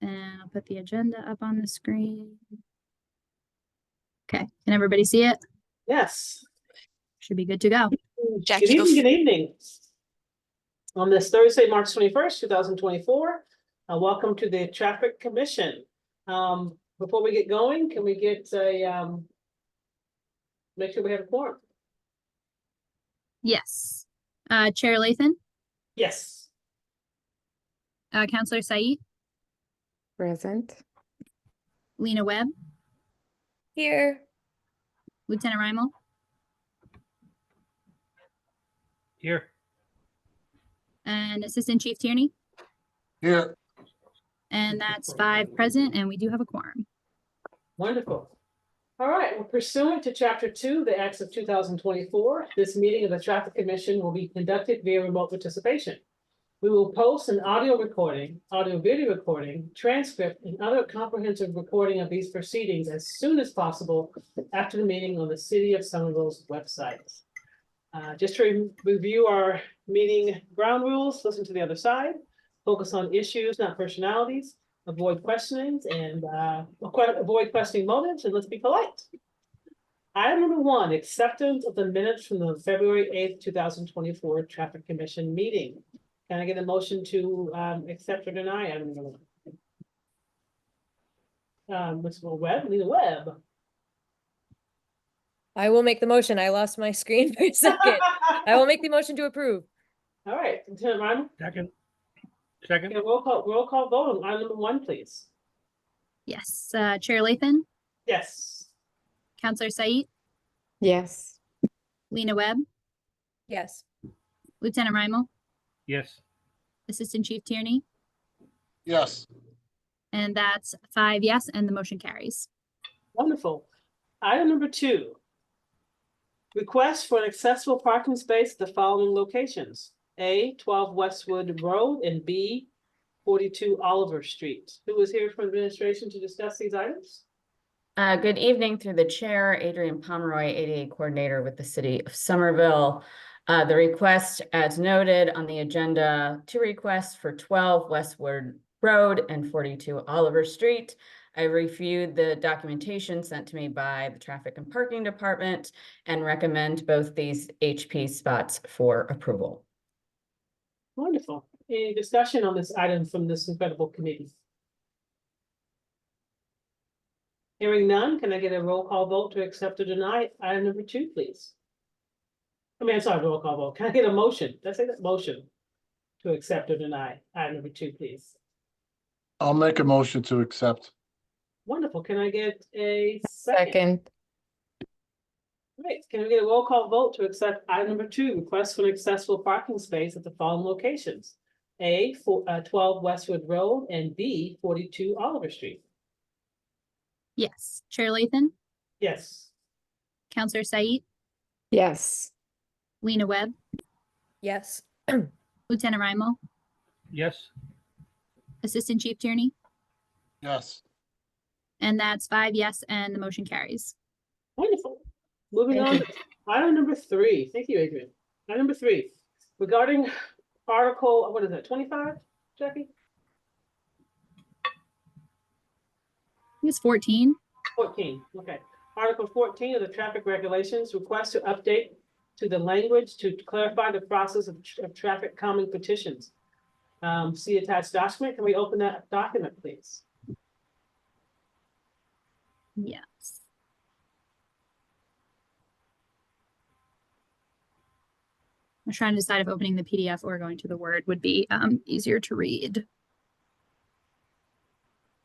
And I'll put the agenda up on the screen. Okay, can everybody see it? Yes. Should be good to go. Jackie, Good evening, good evening. On this Thursday, March 21st, 2024, welcome to the Traffic Commission. Before we get going, can we get a, make sure we have a quorum? Yes. Chair Lathan, Yes. Counselor Said, Present. Lena Webb, here. Lieutenant Reimel, Here. and Assistant Chief Tierney. Here. And that's 5 present, and we do have a quorum. Wonderful. All right, well, pursuant to Chapter 2, the Acts of 2024, this meeting of the Traffic Commission will be conducted via remote participation. We will post an audio recording, audio-video recording, transcript, and other comprehensive recording of these proceedings as soon as possible after the meeting on the City of Somerville's website. Just to review our meeting ground rules, listen to the other side, focus on issues, not personalities, avoid questionings and avoid questioning motives, and let's be polite. Item number 1, acceptance of the minutes from the February 8th, 2024 Traffic Commission meeting. Can I get a motion to accept or deny item number 1? Ms. Webb, Lena Webb. I will make the motion. I lost my screen for a second. I will make the motion to approve. All right, Lieutenant Reimel, Second. okay, roll call vote on item number 1, please. Yes. Chair Lathan, Yes. Counselor Said, Yes. Lena Webb, Yes. Lieutenant Reimel, Yes. Assistant Chief Tierney, Yes. and that's 5 yes, and the motion carries. Wonderful. Item number 2. Request for an accessible parking space at the following locations: A, 12 Westwood Road, and B, 42 Oliver Street. Who is here from administration to discuss these items? Good evening through the chair, Adrienne Pomeroy, ADA coordinator with the City of Somerville. The request, as noted on the agenda, 2 requests for 12 Westwood Road and 42 Oliver Street. I reviewed the documentation sent to me by the Traffic and Parking Department and recommend both these HP spots for approval. Wonderful. Any discussion on this item from this incredible committee? Hearing none, can I get a roll call vote to accept or deny item number 2, please? I'm sorry, roll call vote. Can I get a motion? Did I say that? Motion to accept or deny item number 2, please. I'll make a motion to accept. Wonderful. Can I get a second? Second. Great. Can we get a roll call vote to accept item number 2, request for an accessible parking space at the following locations: A, 12 Westwood Road, and B, 42 Oliver Street? Yes. Chair Lathan, Yes. Counselor Said, Yes. Lena Webb, Yes. Lieutenant Reimel, Yes. Assistant Chief Tierney, Yes. and that's 5 yes, and the motion carries. Wonderful. Moving Thank on to item number 3. Thank you, Adrienne. Item number 3, regarding article, what is that, 25, Jackie? I think it's 14. 14, okay. Article 14 of the traffic regulations, request to update to the language to clarify the process of traffic calming petitions. See attached document. Can we open that document, please? Yes. I'm trying to decide if opening the PDF or going to the Word would be easier to read.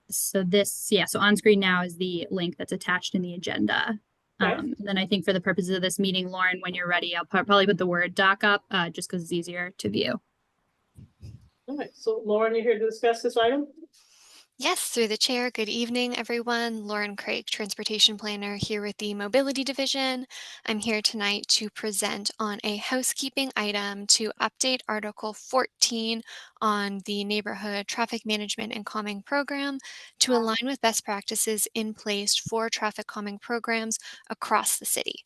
So this, yeah, so on screen now is the link that's attached in the agenda. Okay. Then I think for the purposes of this meeting, Lauren, when you're ready, I'll probably put the Word doc up just because it's easier to view. All right, so Lauren, you're here to discuss this item? Yes, through the chair. Good evening, everyone. Lauren Craig, Transportation Planner here with the Mobility Division. I'm here tonight to present on a housekeeping item to update Article 14 on the Neighborhood Traffic Management and Calming Program to align with best practices in place for traffic calming programs across the city.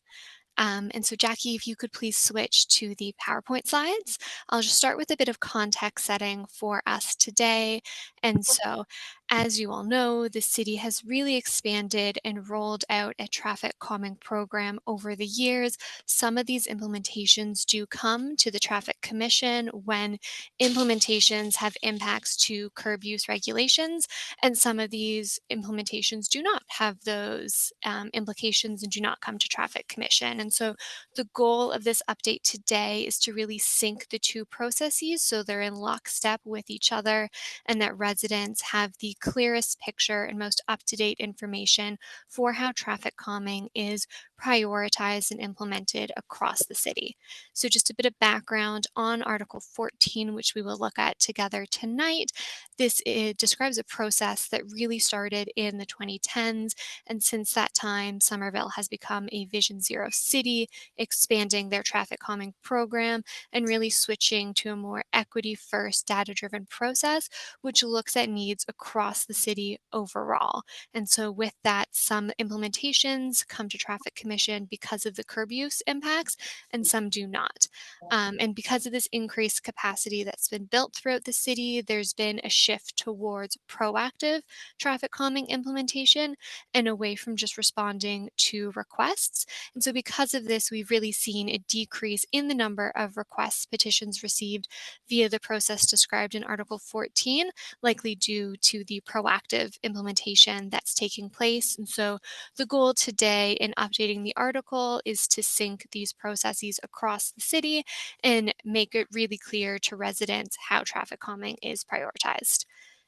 And so Jackie, if you could please switch to the PowerPoint slides. I'll just start with a bit of context setting for us today. And so, as you all know, the city has really expanded and rolled out a traffic calming program over the years. Some of these implementations do come to the Traffic Commission when implementations have impacts to curb use regulations, and some of these implementations do not have those implications and do not come to Traffic Commission. And so the goal of this update today is to really sync the two processes so they're in lockstep with each other and that residents have the clearest picture and most up-to-date information for how traffic calming is prioritized and implemented across the city. So just a bit of background on Article 14, which we will look at together tonight. This describes a process that really started in the 2010s, and since that time, Somerville has become a Vision Zero city, expanding their traffic calming program and really switching to a more equity-first, data-driven process, which looks at needs across the city overall. And so with that, some implementations come to Traffic Commission because of the curb use impacts, and some do not. And because of this increased capacity that's been built throughout the city, there's been a shift towards proactive traffic calming implementation and away from just responding to requests. And so because of this, we've really seen a decrease in the number of requests, petitions received via the process described in Article 14, likely due to the proactive implementation that's taking place. And so the goal today in updating the article is to sync these processes across the city and make it really clear to residents how traffic calming is prioritized.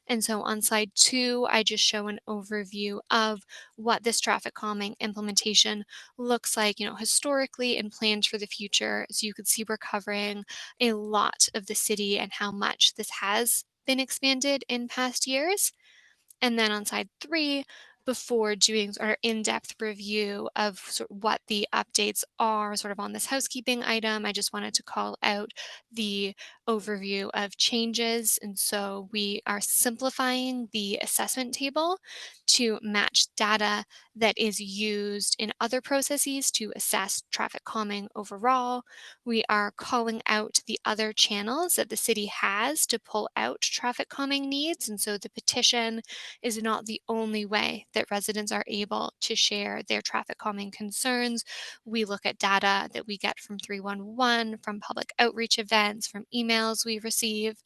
And so on slide 2, I just show an overview of what this traffic calming implementation looks like, historically and plans for the future. So you can see we're covering a lot of the city and how much this has been expanded in past years. And then on slide 3, before doing our in-depth review of what the updates are sort of on this housekeeping item, I just wanted to call out the overview of changes. And so we are simplifying the assessment table to match data that is used in other processes to assess traffic calming overall. We are calling out the other channels that the city has to pull out traffic calming needs. And so the petition is not the only way that residents are able to share their traffic calming concerns. We look at data that we get from 311, from public outreach events, from emails we receive.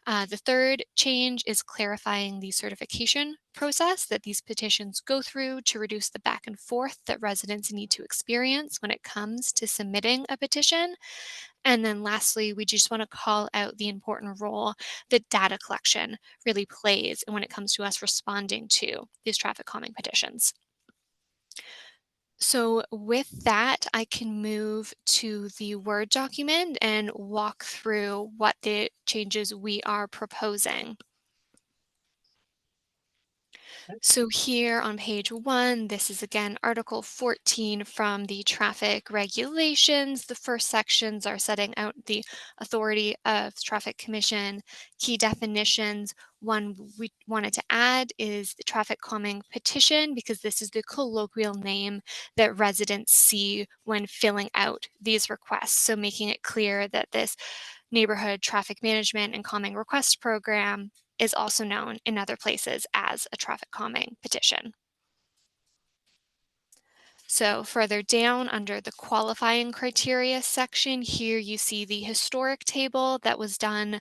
The third change is clarifying the certification process that these petitions go through to reduce the back and forth that residents need to experience when it comes to submitting a petition. And then lastly, we just want to call out the important role that data collection really plays when it comes to us responding to these traffic calming petitions. So with that, I can move to the Word document and walk through what the changes we are proposing. So here on page 1, this is again Article 14 from the traffic regulations. The first sections are setting out the authority of Traffic Commission, key definitions. One we wanted to add is the traffic calming petition, because this is the colloquial name that residents see when filling out these requests. So making it clear that this neighborhood traffic management and calming request program is also known in other places as a traffic calming petition. So further down under the qualifying criteria section, here you see the historic table that was done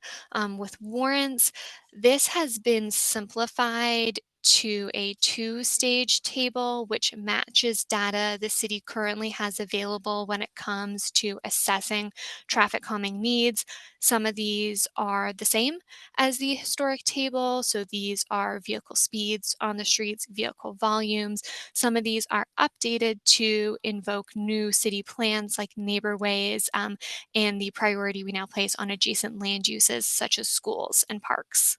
with warrants. This has been simplified to a 2-stage table, which matches data the city currently has available when it comes to assessing traffic calming needs. Some of these are the same as the historic table. So these are vehicle speeds on the streets, vehicle volumes. Some of these are updated to invoke new city plans like neighborways and the priority we now place on adjacent land uses such as schools and parks.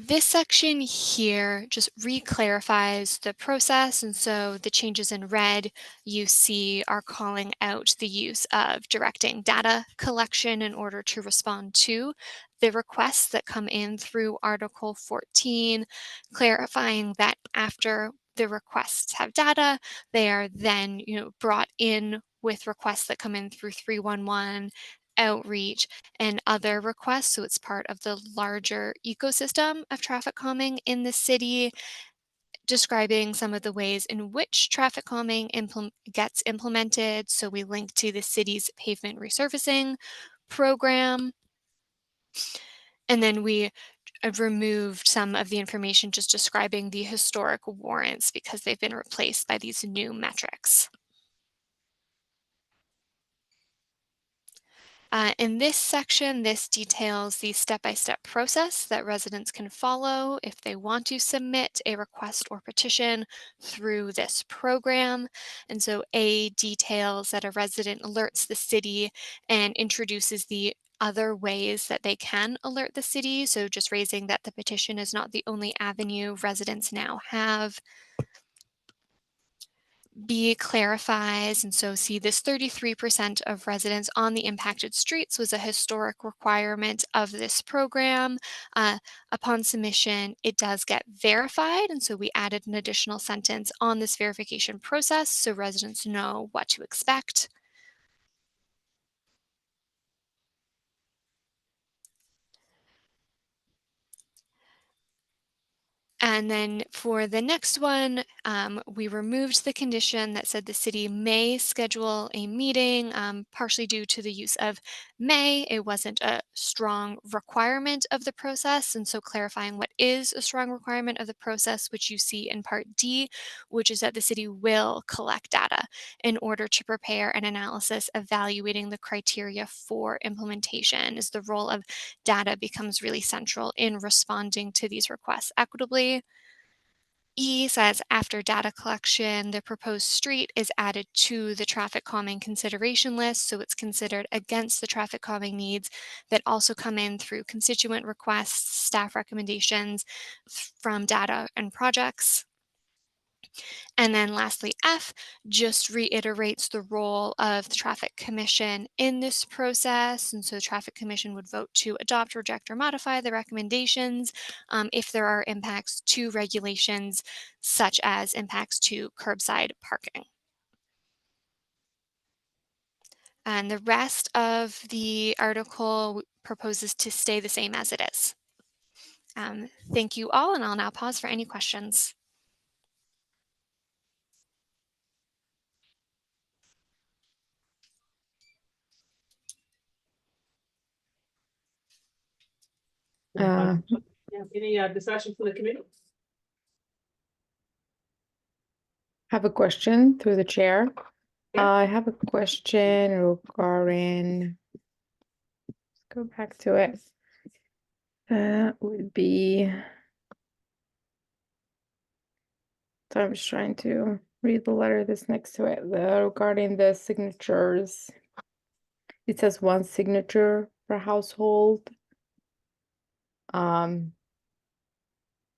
This section here just reclarifies the process, and so the changes in red you see are calling out the use of directing data collection in order to respond to the requests that come in through Article 14, clarifying that after the requests have data, they are then, brought in with requests that come in through 311, outreach, and other requests. So it's part of the larger ecosystem of traffic calming in the city, describing some of the ways in which traffic calming gets implemented. So we link to the city's pavement resurfacing program. And then we removed some of the information just describing the historic warrants because they've been replaced by these new metrics. In this section, this details the step-by-step process that residents can follow if they want to submit a request or petition through this program. And so A details that a resident alerts the city and introduces the other ways that they can alert the city. So just raising that the petition is not the only avenue residents now have. B clarifies, and so see this 33% of residents on the impacted streets was a historic requirement of this program. Upon submission, it does get verified, and so we added an additional sentence on this verification process so residents know what to expect. And then for the next one, we removed the condition that said the city may schedule a meeting, partially due to the use of may. It wasn't a strong requirement of the process. And so clarifying what is a strong requirement of the process, which you see in part D, which is that the city will collect data in order to prepare an analysis evaluating the criteria for implementation, as the role of data becomes really central in responding to these requests equitably. E says after data collection, the proposed street is added to the traffic calming consideration list. So it's considered against the traffic calming needs that also come in through constituent requests, staff recommendations from data and projects. And then lastly, F just reiterates the role of the Traffic Commission in this process. And so the Traffic Commission would vote to adopt, reject, or modify the recommendations if there are impacts to regulations, such as impacts to curbside parking. And the rest of the article proposes to stay the same as it is. Thank you all, and I'll now pause for any questions. Uh, Any discussion from the committee? Have a question through the chair. Yeah. I have a question regarding, let's go back to it. That would be, so I'm just trying to read the letter that's next to it, regarding the signatures. It says 1 signature per household.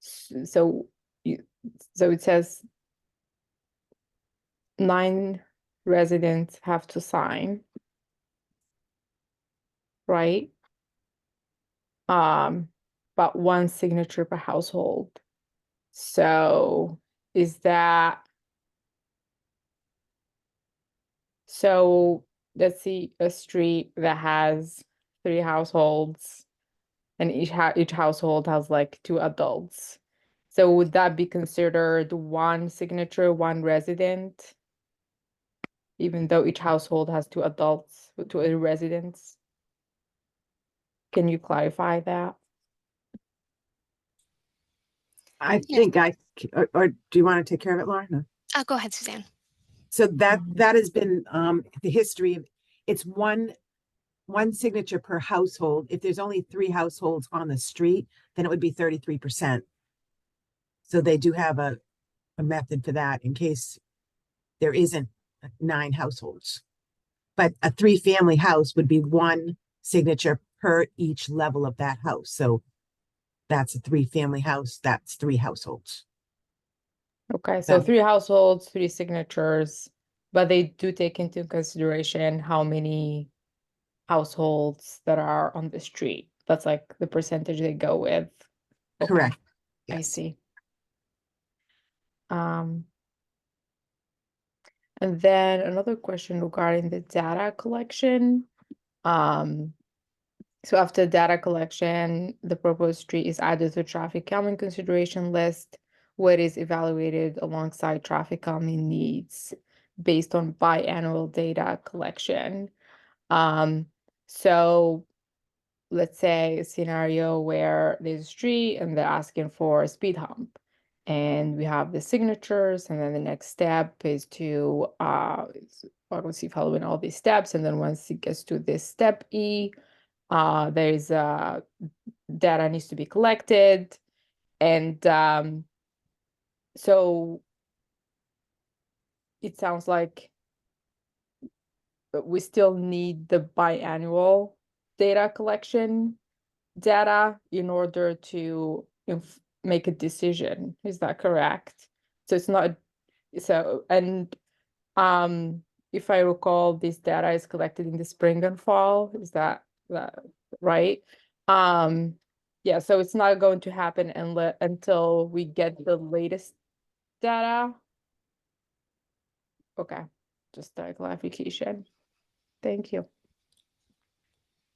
So it says 9 residents have to sign, right? But 1 signature per household. So is that, so let's see a street that has 3 households and each household has like 2 adults. So would that be considered 1 signature, 1 resident? Even though each household has 2 adults, 2 residents? Can you clarify that? I Yeah. think or do you want to take care of it, Laura? No. Go ahead, Suzanne. So that has been the history of, it's one signature per household. If there's only 3 households on the street, then it would be 33%. So they do have a method for that in case there isn't 9 households. But a 3-family house would be 1 signature per each level of that house. So that's a 3-family house, that's 3 households. Okay, so Yeah. 3 households, 3 signatures, but they do take into consideration how many households that are on the street. That's like the percentage they go with. Okay, Correct. I Yes. see. Um, and then another question regarding the data collection. So after data collection, the proposed street is added to traffic calming consideration list, where it is evaluated alongside traffic calming needs based on biannual data collection. So let's say a scenario where there's a street and they're asking for a speed hump. And we have the signatures, and then the next step is to obviously following all these steps. And then once it gets to this step E, there's data needs to be collected. And so it sounds like we still need the biannual data collection data in order to make a decision. Is that correct? So it's not so, and if I recall, this data is collected in the spring and fall. Is that right? Yeah, so it's not going to happen until we get the latest data. Okay, just a clarification. Thank you.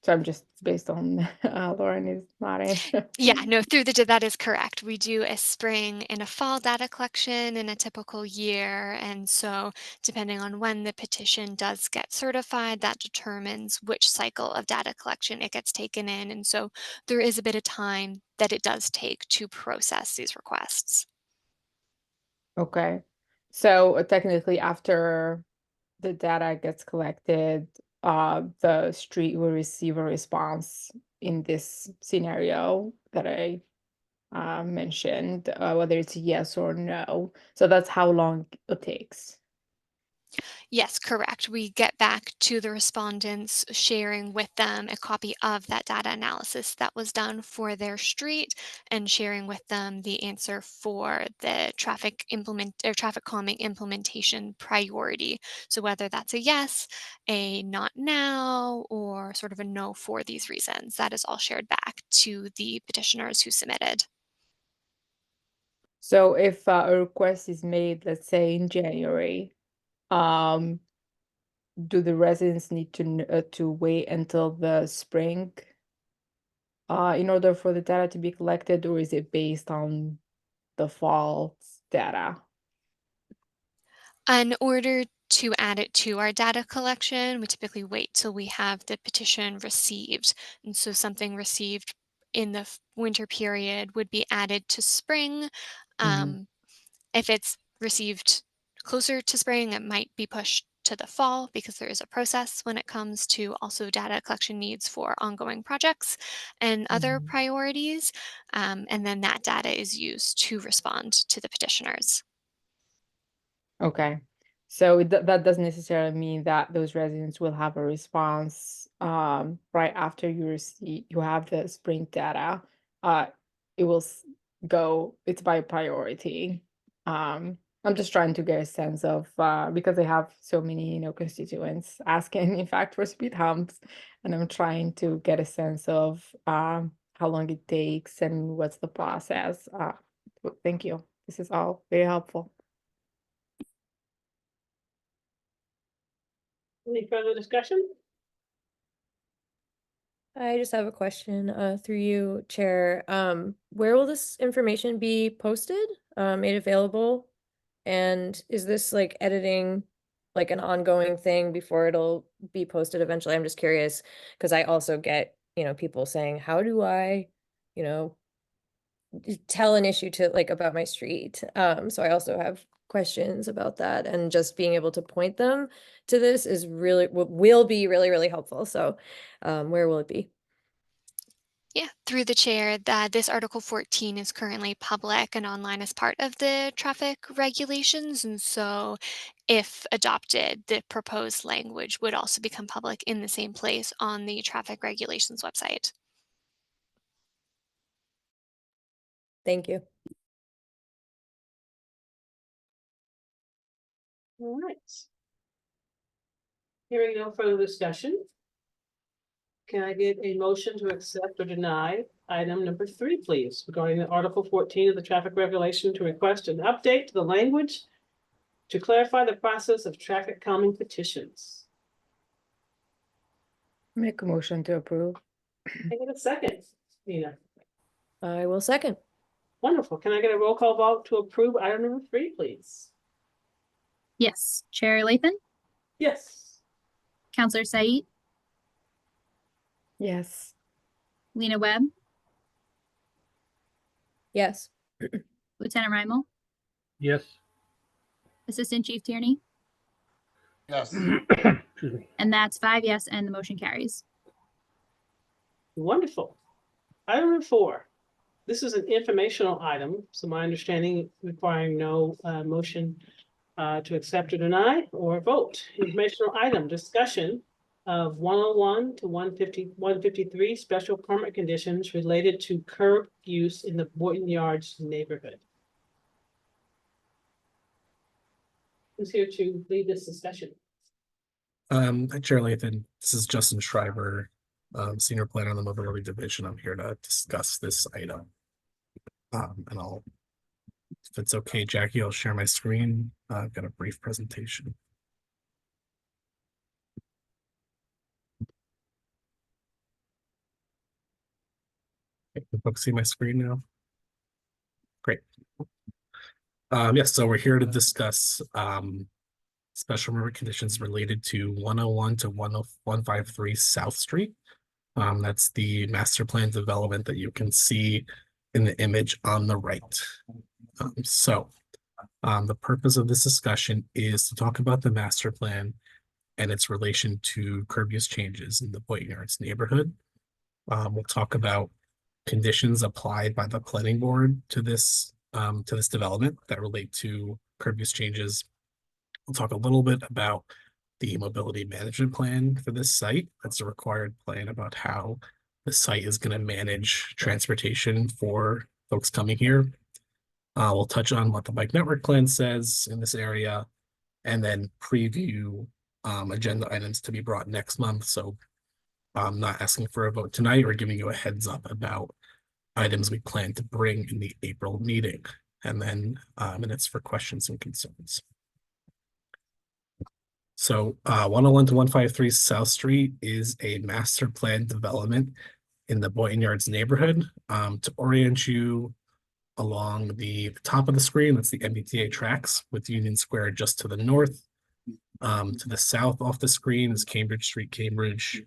So I'm just based on Lauren is nodding. Yeah, no, that is correct. We do a spring and a fall data collection in a typical year. And so depending on when the petition does get certified, that determines which cycle of data collection it gets taken in. And so there is a bit of time that it does take to process these requests. Okay, so technically after the data gets collected, the street will receive a response in this scenario that I mentioned, whether it's yes or no. So that's how long it takes. Yes, correct. We get back to the respondents, sharing with them a copy of that data analysis that was done for their street and sharing with them the answer for the traffic calming implementation priority. So whether that's a yes, a not now, or sort of a no for these reasons, that is all shared back to the petitioners who submitted. So if a request is made, let's say in January, do the residents need to wait until the spring in order for the data to be collected, or is it based on the fall data? In order to add it to our data collection, we typically wait till we have the petition received. And so something received in the winter period would be added to spring. If it's received closer to spring, it might be pushed to the fall because there is a process when it comes to also data collection needs for ongoing projects and other priorities. And then that data is used to respond to the petitioners. Okay, so that doesn't necessarily mean that those residents will have a response right after you have the spring data. It will it's by priority. I'm just trying to get a sense of because I have so many constituents asking in fact for speed humps, and I'm trying to get a sense of how long it takes and what's the process. Thank you. This is all very helpful. Any further discussion? I just have a question through you, Chair. Where will this information be posted, made available? And is this like editing like an ongoing thing before it'll be posted eventually? I'm just curious because I also get, people saying, how do I, tell an issue to like about my street? So I also have questions about that, and just being able to point them to this is will be really, really helpful. So where will it be? Yeah, through the chair, that this Article 14 is currently public and online as part of the traffic regulations. And so if adopted, the proposed language would also become public in the same place on the traffic regulations website. Thank you. All right. Hearing no further discussion, can I get a motion to accept or deny item number 3, please, regarding the Article 14 of the traffic regulation to request an update to the language to clarify the process of traffic calming petitions? Make a motion to approve. Can I get a second, Nina? I will second. Wonderful. Can I get a roll call vote to approve item number 3, please? Yes, Chair Lathan, Yes. Counselor Said, Yes. Lena Webb, Yes. Lieutenant Rymel, Yes. Assistant Chief Tierney, Yes. Excuse me. and that's 5 yes, and the motion carries. Wonderful. Item number 4. This is an informational item, so my understanding requiring no motion to accept or deny or vote. Informational item, discussion of 101 to 153 special permit conditions related to curb use in the Boynton Yards neighborhood. Who's here to lead this discussion? Chair Lathan, this is Justin Schreiber, Senior Planner on the Mobility Division. I'm here to discuss this item. And if it's okay, Jackie, I'll share my screen. I've got a brief presentation. Can folks see my screen now? Great. Yes, so we're here to discuss special permit conditions related to 101 to 153 South Street. That's the master plan development that you can see in the image on the right. The purpose of this discussion is to talk about the master plan and its relation to curb use changes in the Boynton Yards neighborhood. We'll talk about conditions applied by the planning board to this development that relate to curb use changes. We'll talk a little bit about the mobility management plan for this site. That's a required plan about how the site is going to manage transportation for folks coming here. We'll touch on what the bike network plan says in this area, and then preview agenda items to be brought next month. So I'm not asking for a vote tonight or giving you a heads up about items we plan to bring in the April meeting, and then minutes for questions and concerns. So 101 to 153 South Street is a master plan development in the Boynton Yards neighborhood. To orient you along the top of the screen, that's the MBTA tracks with Union Square just to the north. To the south off the screen is Cambridge Street, Cambridge.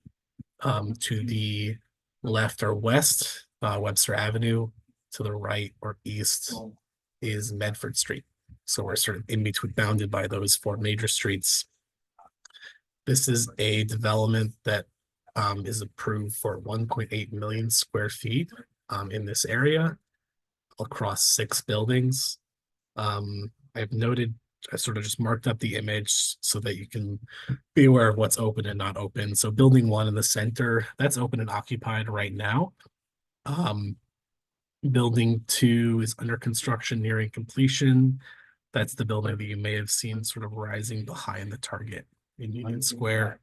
To the left or west, Webster Avenue. To the right or east is Medford Street. So we're sort of in between, bounded by those 4 major streets. This is a development that is approved for 1.8 million square feet in this area across 6 buildings. I've noted, I sort of just marked up the image so that you can be aware of what's open and not open. So building 1 in the center, that's open and occupied right now. Building 2 is under construction, nearing completion. That's the building that you may have seen sort of rising behind the Target in Union Square.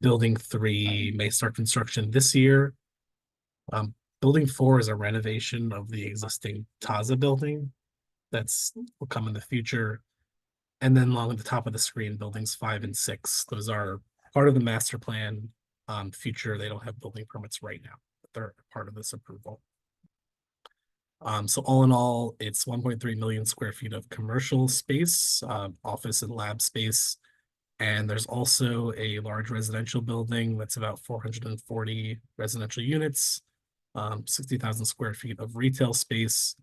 Building 3 may start construction this year. Building 4 is a renovation of the existing Taza building. Will come in the future. And then along at the top of the screen, buildings 5 and 6. Those are part of the master plan. Future, they don't have building permits right now, but they're part of this approval. So all in all, it's 1.3 million square feet of commercial space, office and lab space. And there's also a large residential building that's about 440 residential units, 60,000 square feet of retail space.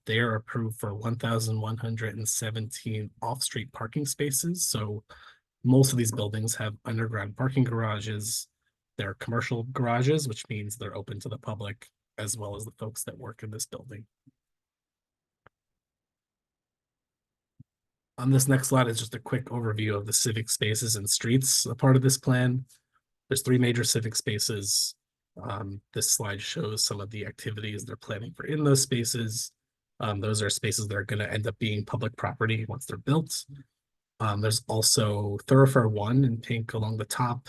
They are approved for 1,117 off-street parking spaces. So most of these buildings have underground parking garages. They're commercial garages, which means they're open to the public as well as the folks that work in this building. On this next slide is just a quick overview of the civic spaces and streets a part of this plan. There's 3 major civic spaces. This slide shows some of the activities they're planning for in those spaces. Those are spaces that are going to end up being public property once they're built. There's also Thoroughfare 1 in pink along the top.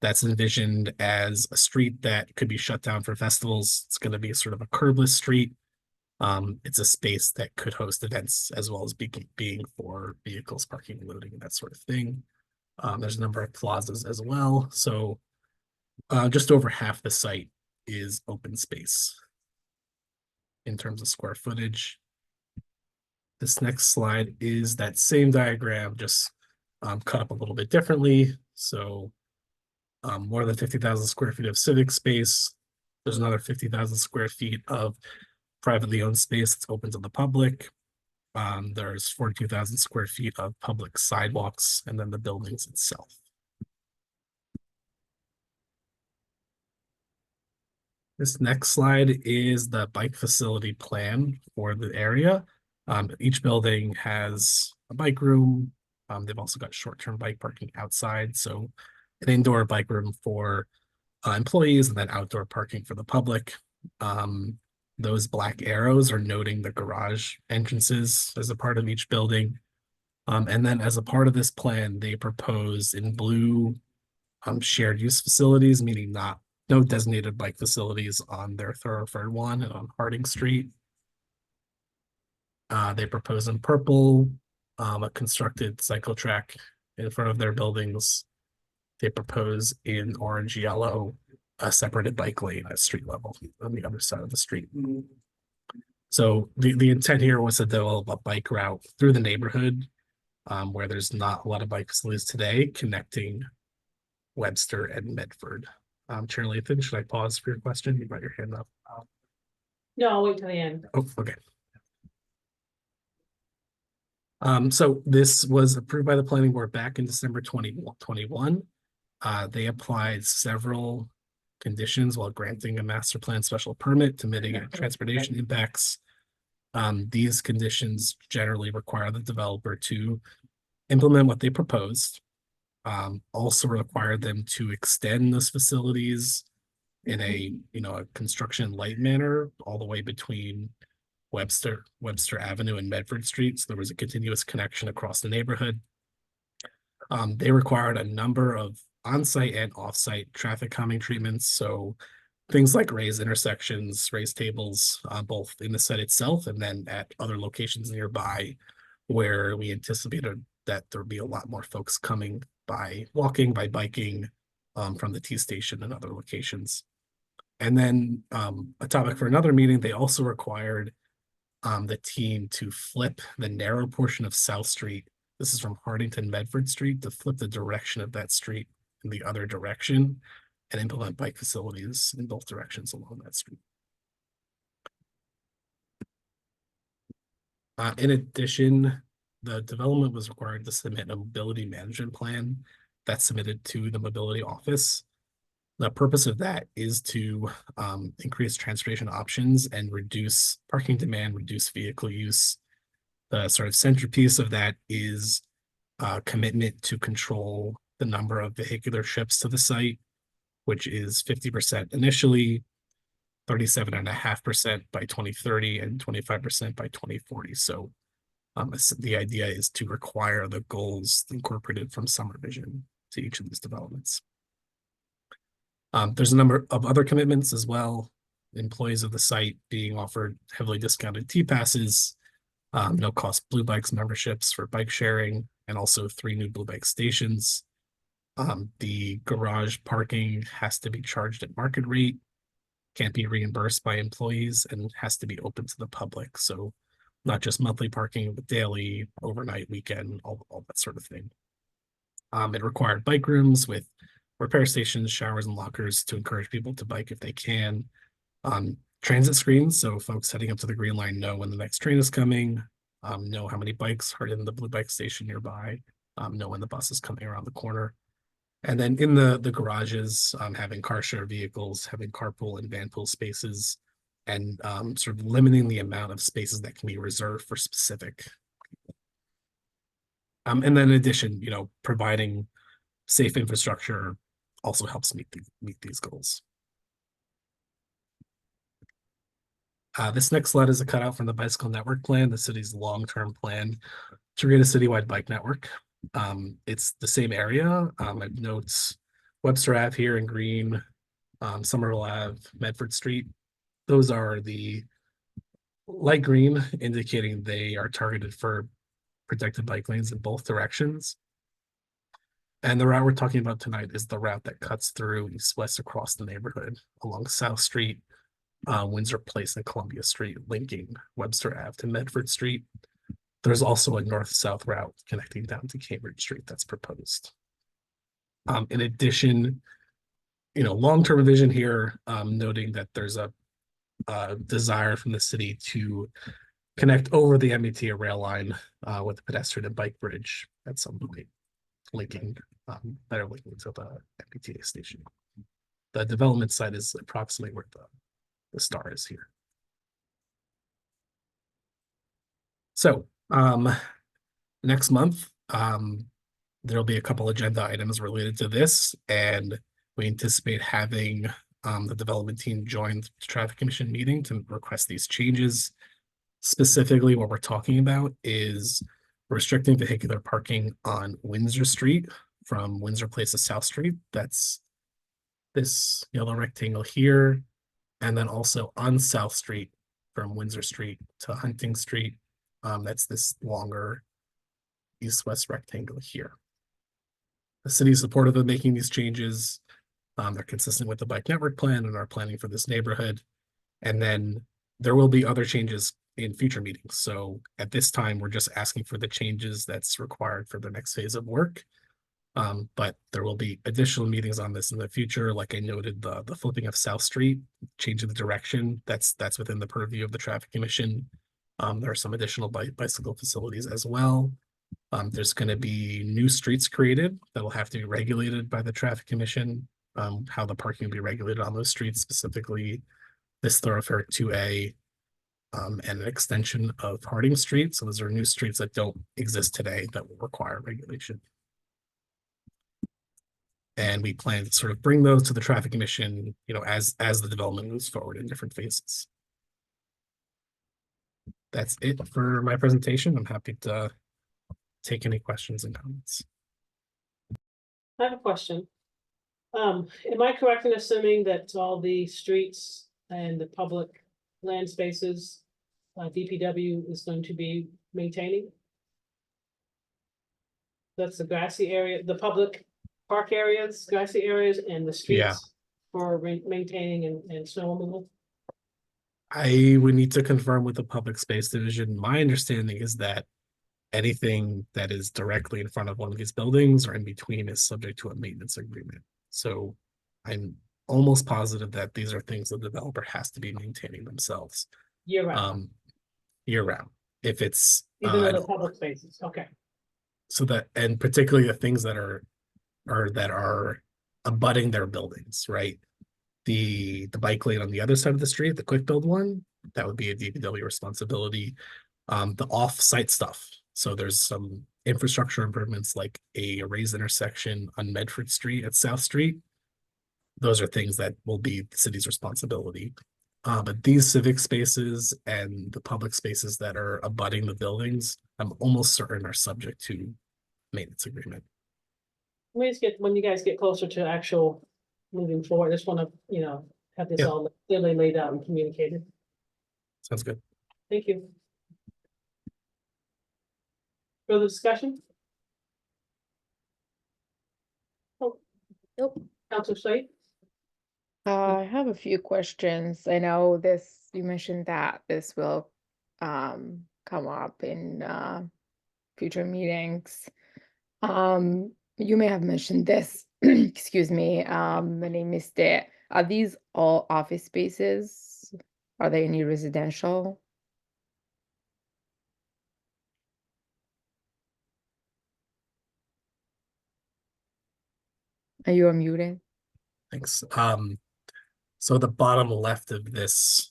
That's envisioned as a street that could be shut down for festivals. It's going to be sort of a curbless street. It's a space that could host events as well as being for vehicles, parking, loading, and that sort of thing. There's a number of plazas as well. So just over half the site is open space in terms of square footage. This next slide is that same diagram, just cut up a little bit differently. So more than 50,000 square feet of civic space. There's another 50,000 square feet of privately owned space that's open to the public. There's 42,000 square feet of public sidewalks, and then the buildings itself. This next slide is the bike facility plan for the area. Each building has a bike room. They've also got short-term bike parking outside. So an indoor bike room for employees and then outdoor parking for the public. Those black arrows are noting the garage entrances as a part of each building. And then as a part of this plan, they propose in blue shared use facilities, meaning no designated bike facilities on their thoroughfare 1 and on Harding Street. They propose in purple a constructed cycle track in front of their buildings. They propose in orange yellow a separated bike lane at street level on the other side of the street. So the intent here was to develop a bike route through the neighborhood where there's not a lot of bike facilities today, connecting Webster and Medford. Chair Lathan, should I pause for your question? You got your hand up. No, I'll wait till the end. Oh, okay. So this was approved by the planning board back in December 2021. They applied several conditions while granting a master plan special permit to mitigate transportation impacts. These conditions generally require the developer to implement what they proposed. Also require them to extend those facilities in a construction light manner all the way between Webster Avenue and Medford Street. So there was a continuous connection across the neighborhood. They required a number of on-site and off-site traffic calming treatments. So things like raised intersections, raised tables, both in the site itself and then at other locations nearby where we anticipated that there would be a lot more folks coming by walking, by biking from the T station and other locations. And then a topic for another meeting, they also required the team to flip the narrow portion of South Street. This is from Hardington Medford Street, to flip the direction of that street in the other direction and implement bike facilities in both directions along that street. In addition, the development was required to submit a mobility management plan that's submitted to the mobility office. The purpose of that is to increase transportation options and reduce parking demand, reduce vehicle use. The sort of centerpiece of that is a commitment to control the number of vehicular trips to the site, which is 50% initially, 37.5% by 2030, and 25% by 2040. So the idea is to require the goals incorporated from Summer Vision to each of these developments. There's a number of other commitments as well. Employees of the site being offered heavily discounted T-passes, no cost Blue Bikes memberships for bike sharing, and also 3 new Blue Bike stations. The garage parking has to be charged at market rate, can't be reimbursed by employees, and has to be open to the public. So not just monthly parking, but daily, overnight, weekend, all that sort of thing. It required bike rooms with repair stations, showers, and lockers to encourage people to bike if they can. Transit screens, so folks heading up to the Green Line know when the next train is coming, know how many bikes are in the Blue Bike station nearby, know when the bus is coming around the corner. And then in the garages, having car share vehicles, having carpool and vanpool spaces, and sort of limiting the amount of spaces that can be reserved for specific people. And then in addition, providing safe infrastructure also helps meet these goals. This next slide is a cutout from the Bicycle Network Plan, the city's long-term plan to create a citywide bike network. It's the same area. It notes Webster Ave here in green, Somerville Ave, Medford Street. Those are the light green, indicating they are targeted for protected bike lanes in both directions. And the route we're talking about tonight is the route that cuts through east-west across the neighborhood along South Street, Windsor Place and Columbia Street, linking Webster Ave to Medford Street. There's also a north-south route connecting down to Cambridge Street that's proposed. In addition, long-term vision here, noting that there's a desire from the city to connect over the MBTA rail line with the pedestrian and bike bridge at some point, linking better linking to the MBTA station. The development site is approximately where the star is here. So next month, there'll be a couple agenda items related to this, and we anticipate having the development team join the traffic commission meeting to request these changes. Specifically, what we're talking about is restricting vehicular parking on Windsor Street from Windsor Place to South Street. That's this yellow rectangle here. And then also on South Street from Windsor Street to Hunting Street. That's this longer east-west rectangle here. The city is supportive of making these changes. They're consistent with the bike network plan and our planning for this neighborhood. And then there will be other changes in future meetings. So at this time, we're just asking for the changes that's required for the next phase of work. But there will be additional meetings on this in the future. Like I noted, the flipping of South Street, changing the direction, that's within the purview of the traffic commission. There are some additional bicycle facilities as well. There's going to be new streets created that will have to be regulated by the traffic commission. How the parking will be regulated on those streets, specifically this thoroughfare 2A, and an extension of Harding Street. So those are new streets that don't exist today that will require regulation. And we plan to sort of bring those to the traffic commission, as the development moves forward in different phases. That's it for my presentation. I'm happy to take any questions and comments. I have a question. Am I correct in assuming that all the streets and the public land spaces, DPW is going to be maintaining? That's the grassy area, the public park areas, grassy areas, and the streets for maintaining and snow removal? I would need to confirm with the public space division. My understanding is that anything that is directly in front of one of these buildings or in between is subject to a maintenance agreement. So I'm almost positive that these are things the developer has to be maintaining themselves. Year round, Year round. If it's even though the public spaces, okay. So that, and particularly the things that are abutting their buildings, right? The bike lane on the other side of the street, the quick build one, that would be a DPW responsibility. The off-site stuff. So there's some infrastructure improvements like a raised intersection on Medford Street at South Street. Those are things that will be the city's responsibility. But these civic spaces and the public spaces that are abutting the buildings, I'm almost certain are subject to maintenance agreement. When you guys get closer to actual moving forward, I just want to, have this all clearly laid out and communicated. Sounds good. Thank you. Further discussion? Oh, Nope. Councilor Slade? I have a few questions. I know you mentioned that this will come up in future meetings. You may have mentioned this, excuse me, and I missed it. Are these all office spaces? Are they any residential? Are you unmuted? Thanks. So the bottom left of this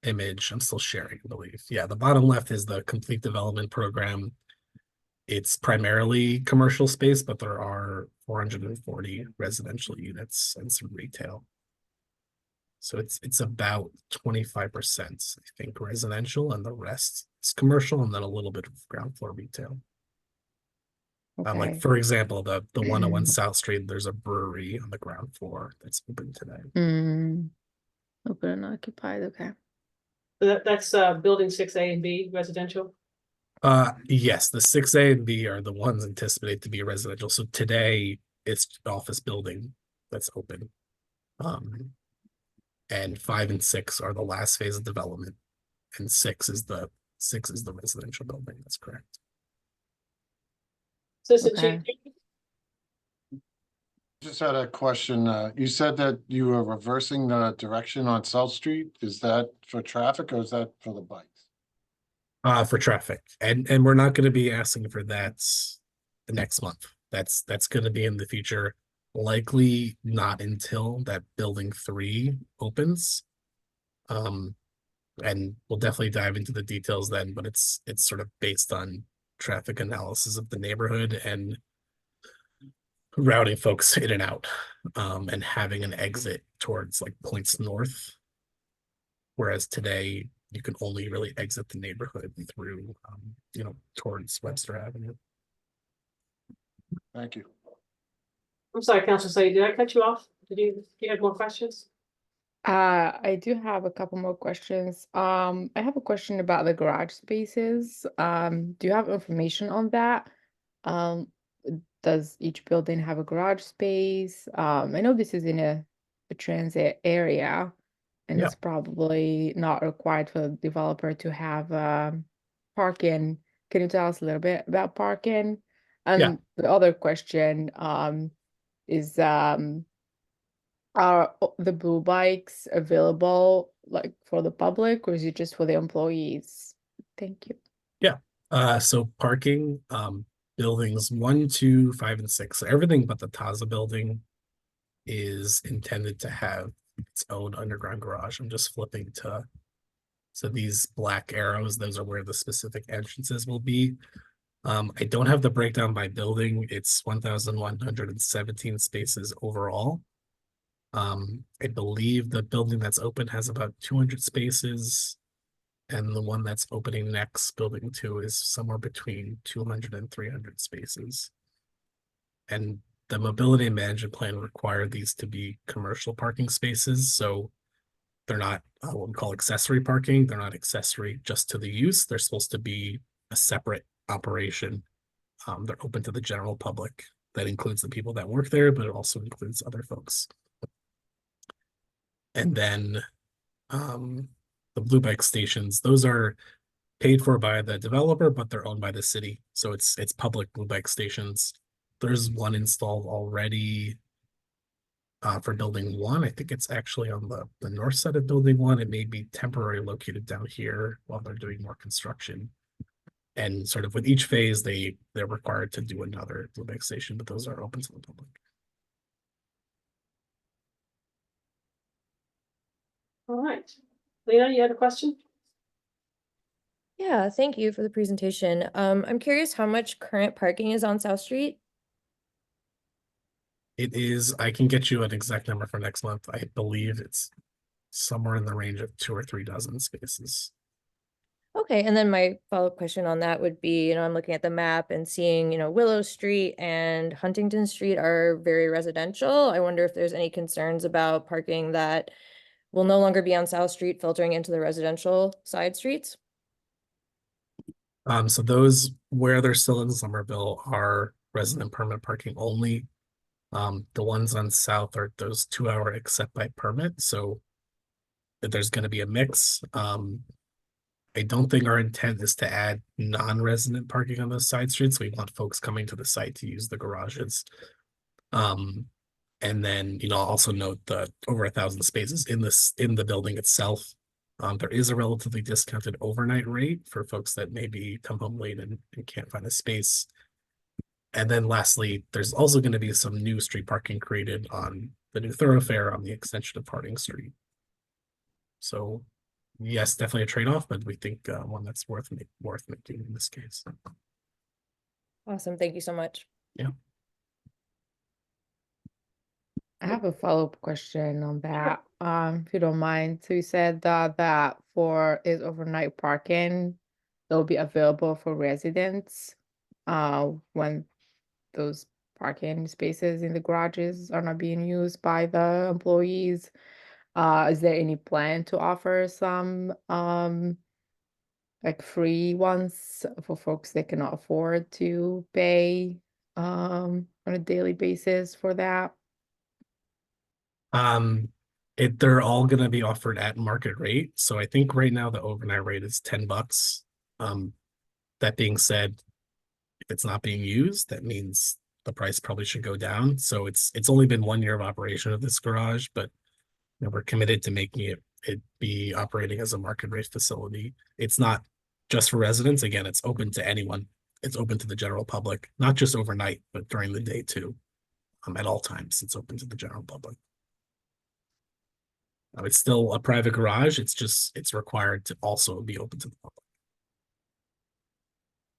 image, I'm still sharing, I believe. Yeah, the bottom left is the complete development program. It's primarily commercial space, but there are 440 residential units and some retail. So it's about 25%, I think, residential, and the rest is commercial, and then a little bit of ground floor retail. Like Okay. for example, the 101 South Street, there's a brewery on the ground floor that's open today. Open and occupied, okay. So that's building 6A and B residential. Yes, the 6A and B are the ones anticipated to be residential. So today it's office building that's open. And 5 and 6 are the last phase of development, and 6 is the residential building. That's correct. Assistant Okay. Chief, Just had a question. You said that you were reversing the direction on South Street. Is that for traffic or is that for the bikes? For traffic, and we're not going to be asking for that next month. That's going to be in the future, likely not until that building 3 opens. And we'll definitely dive into the details then, but it's sort of based on traffic analysis of the neighborhood and routing folks in and out, and having an exit towards like points north. Whereas today you can only really exit the neighborhood through, towards Webster Avenue. Thank you. I'm sorry, Councilor Say, did I cut you off? Do you have more questions? I do have a couple more questions. I have a question about the garage spaces. Do you have information on that? Does each building have a garage space? I know this is in a transit area, and Yeah. it's probably not required for the developer to have parking. Can you tell us a little bit about parking? And Yeah. the other question is are the blue bikes available like for the public, or is it just for the employees? Thank you. So parking, buildings 1, 2, 5, and 6, so everything but the Taza building is intended to have its own underground garage. I'm just flipping to, so these black arrows, those are where the specific entrances will be. I don't have the breakdown by building. It's 1,117 spaces overall. I believe the building that's open has about 200 spaces, and the one that's opening next, building 2, is somewhere between 200 and 300 spaces. And the mobility management plan required these to be commercial parking spaces, so they're not what we call accessory parking. They're not accessory just to the use. They're supposed to be a separate operation. They're open to the general public. That includes the people that work there, but it also includes other folks. And then the blue bike stations, those are paid for by the developer, but they're owned by the city. So it's public blue bike stations. There's one installed already for building 1. I think it's actually on the north side of building 1. It may be temporarily located down here while they're doing more construction. And sort of with each phase, they're required to do another blue bike station, but those are open to the public. All right. Lena, you had a question? Yeah, thank you for the presentation. I'm curious how much current parking is on South Street? It is, I can get you an exact number for next month. I believe it's somewhere in the range of 2 or 3 dozen spaces. Okay, and then my follow-up question on that would be, I'm looking at the map and seeing, Willow Street and Huntington Street are very residential. I wonder if there's any concerns about parking that will no longer be on South Street filtering into the residential side streets? So those where they're still in Somerville are resident permit parking only. The ones on South are those 2-hour except by permit, so there's going to be a mix. I don't think our intent is to add non-resident parking on those side streets. We want folks coming to the site to use the garages. And then, also note the over 1,000 spaces in the building itself. There is a relatively discounted overnight rate for folks that maybe come home late and can't find a space. And then lastly, there's also going to be some new street parking created on the new thoroughfare on the extension of Harding Street. So yes, definitely a trade-off, but we think one that's worth making in this case. Awesome, thank you so much. Yeah. I have a follow-up question on that, if you don't mind. So you said that for is overnight parking, they'll be available for residents when those parking spaces in the garages are not being used by the employees. Is there any plan to offer some like free ones for folks that cannot afford to pay on a daily basis for that? They're all gonna be offered at market rate. So I think right now the overnight rate is $10. That being said, if it's not being used, that means the price probably should go down. So it's only been 1 year of operation of this garage, but we're committed to making it be operating as a market rate facility. It's not just for residents. Again, it's open to anyone. It's open to the general public, not just overnight, but during the day too. At all times, it's open to the general public. It's still a private garage. It's required to also be open to the public.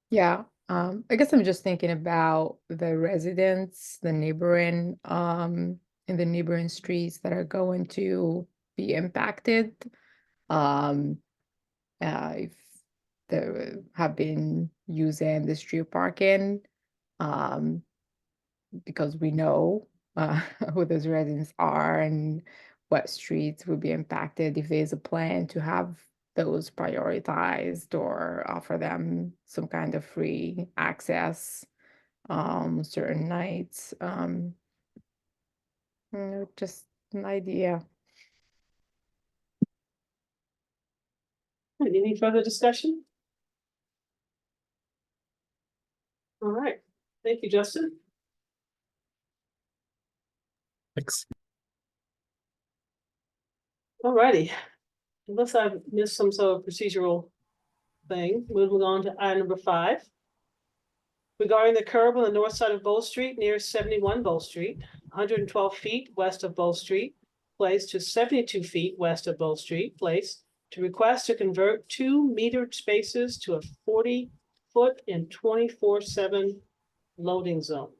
Yeah, I guess I'm just thinking about the residents, the neighboring, in the neighboring streets that are going to be impacted. If they have been using the street parking, because we know who those residents are and what streets will be impacted, if there's a plan to have those prioritized or offer them some kind of free access certain nights. Just an idea. Any further discussion? All right, thank you, Justin. Thanks. All righty, unless I've missed some sort of procedural thing, moving on to item number 5. Regarding the curb on the north side of Bow Street near 71 Bow Street, 112 feet west of Bow Street Place to 72 feet west of Bow Street Place, to request to convert 2 metered spaces to a 40-foot and 24/7 loading zone.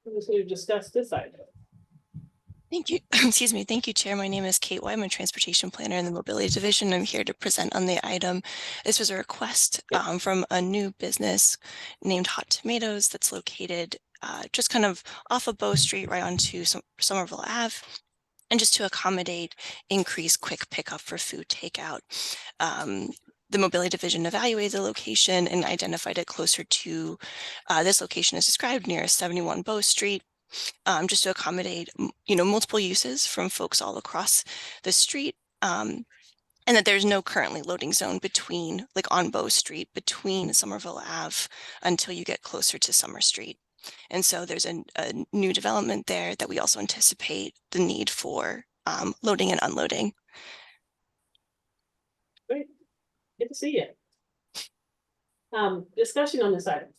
I'm just going to discuss this item. Thank you. Excuse me. Thank you, Chair. My name is Kate White. I'm a transportation planner in the mobility division. I'm here to present on the item. This was a request from a new business named Hot Tomatoes that's located just kind of off of Bow Street, right onto Somerville Ave. And just to accommodate increased quick pickup for food takeout. The mobility division evaluated the location and identified it closer to this location is described near 71 Bow Street. Just to accommodate, multiple uses from folks all across the street, and that there's no currently loading zone between, like on Bow Street, between Somerville Ave until you get closer to Summer Street. And so there's a new development there that we also anticipate the need for loading and unloading. Great, good to see you. Discussion on this item.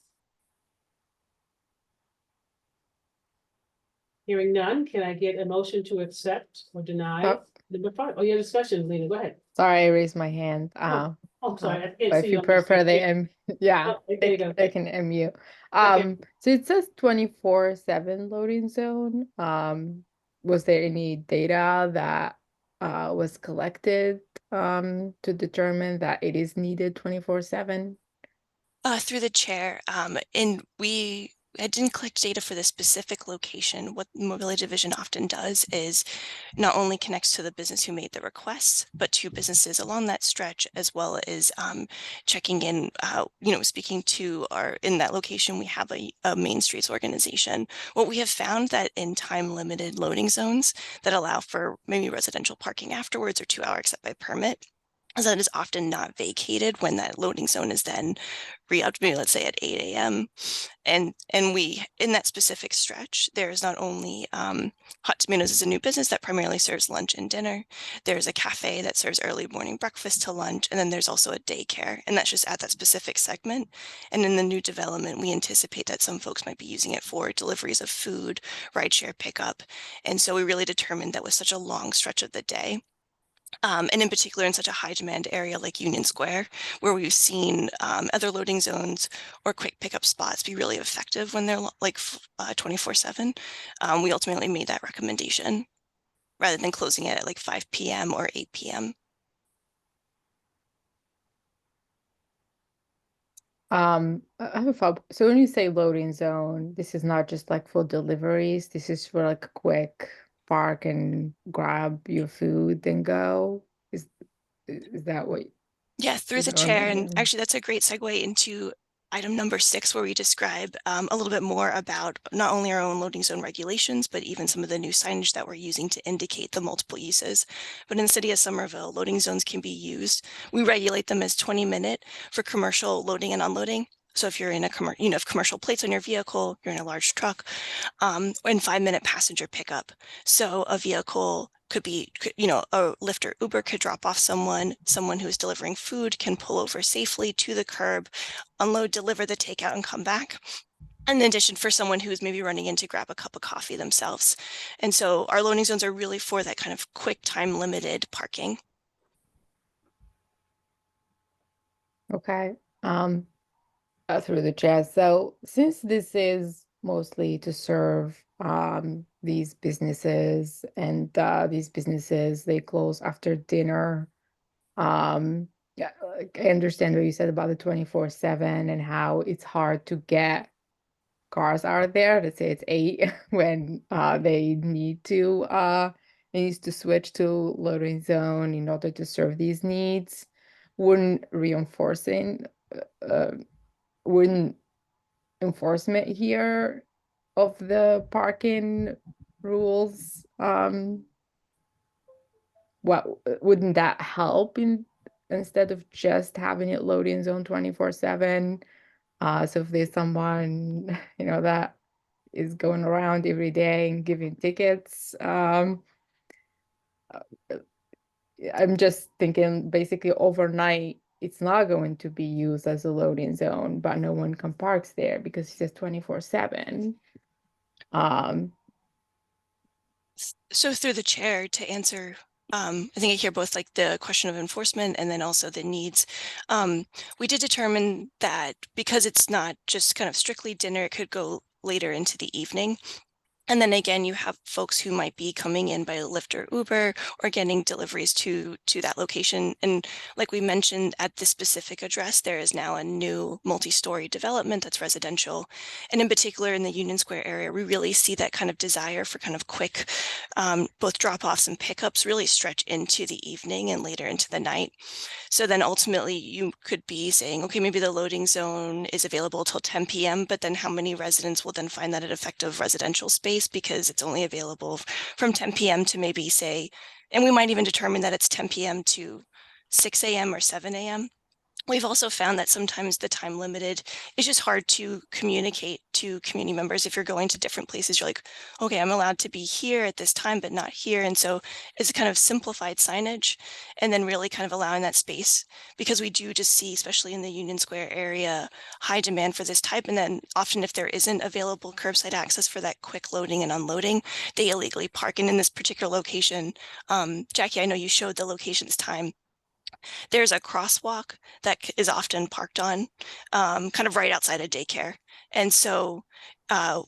Hearing none, can I get a motion to accept or deny number 5? Oh, yeah, discussion, Lena, go ahead. Sorry, I raised my hand. Oh, sorry, I can't But see if you on the prefer screen. the yeah, Oh, there you go. they can MU. Okay. So it says 24/7 loading zone. Was there any data that was collected to determine that it is needed 24/7? Through the chair, and I didn't collect data for this specific location. What the mobility division often does is not only connects to the business who made the request, but to businesses along that stretch, as well as checking in, speaking to in that location, we have a Main Streets organization. What we have found that in time limited loading zones that allow for maybe residential parking afterwards or 2-hour accept by permit, is that is often not vacated when that loading zone is then re-upped, maybe let's say at 8 a.m. And we, in that specific stretch, there is not only Hot Tomatoes is a new business that primarily serves lunch and dinner. There's a cafe that serves early morning breakfast to lunch, and then there's also a daycare, and that's just at that specific segment. And in the new development, we anticipate that some folks might be using it for deliveries of food, rideshare pickup. And so we really determined that with such a long stretch of the day, and in particular in such a high demand area like Union Square, where we've seen other loading zones or quick pickup spots be really effective when they're like 24/7, we ultimately made that recommendation rather than closing it at like 5 p.m. or 8 p.m. I have a follow-up. So when you say loading zone, this is not just like for deliveries. This is for like a quick park and grab your food, then go. Is that what Yeah, through is the chair. And normally? actually, that's a great segue into item number 6, where we describe a little bit more about not only our own loading zone regulations, but even some of the new signage that we're using to indicate the multiple uses. But in the city of Somerville, loading zones can be used. We regulate them as 20-minute for commercial loading and unloading. So if you're in a if commercial plates on your vehicle, you're in a large truck, and 5-minute passenger pickup. So a vehicle could be, a Lyft or Uber could drop off someone who's delivering food can pull over safely to the curb, unload, deliver the takeout, and come back. In addition, for someone who's maybe running in to grab a cup of coffee themselves. And so our loading zones are really for that kind of quick time limited parking. Okay. Through the chair. So since this is mostly to serve these businesses and these businesses they close after dinner. Yeah, like, I understand what you said about the 24/7 and how it's hard to get cars out there. Let's say it's 8 when they need to switch to loading zone in order to serve these needs. Wouldn't reinforcing wouldn't enforcement here of the parking rules what wouldn't that help instead of just having it loading zone 24/7? So if there's someone that is going around every day and giving tickets, I'm just thinking basically overnight it's not going to be used as a loading zone, but no one can park there because it says 24/7. So through the chair, to answer, I think I hear both like the question of enforcement and then also the needs. We did determine that because it's not just kind of strictly dinner, it could go later into the evening. And then again, you have folks who might be coming in by Lyft or Uber or getting deliveries to that location. And like we mentioned, at this specific address, there is now a new multi-story development that's residential. And in particular, in the Union Square area, we really see that kind of desire for kind of quick, both drop-offs and pickups really stretch into the evening and later into the night. So then ultimately you could be saying, okay, maybe the loading zone is available till 10 p.m., but then how many residents will then find that an effective residential space because it's only available from 10 p.m. to maybe say, and we might even determine that it's 10 p.m. to 6 a.m. or 7 a.m. We've also found that sometimes the time limited is just hard to communicate to community members. If you're going to different places, you're like, okay, I'm allowed to be here at this time, but not here. And so it's a kind of simplified signage and then really kind of allowing that space because we do just see, especially in the Union Square area, high demand for this type. And then often if there isn't available curbside access for that quick loading and unloading, they illegally park. And in this particular location, Jackie, I know you showed the location's time. There's a crosswalk that is often parked on, kind of right outside a daycare. And so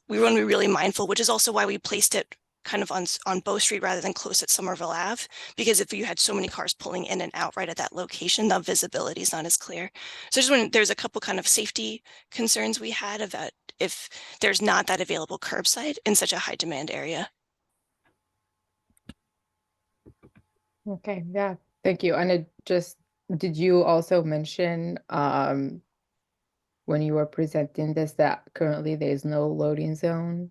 we want to be really mindful, which is also why we placed it kind of on Bow Street rather than close at Somerville Ave, because if you had so many cars pulling in and out right at that location, the visibility is not as clear. So just when there's a couple kind of safety concerns we had about if there's not that available curbside in such a high demand area. Okay, yeah, thank you. And did you also mention when you were presenting this that currently there is no loading zone?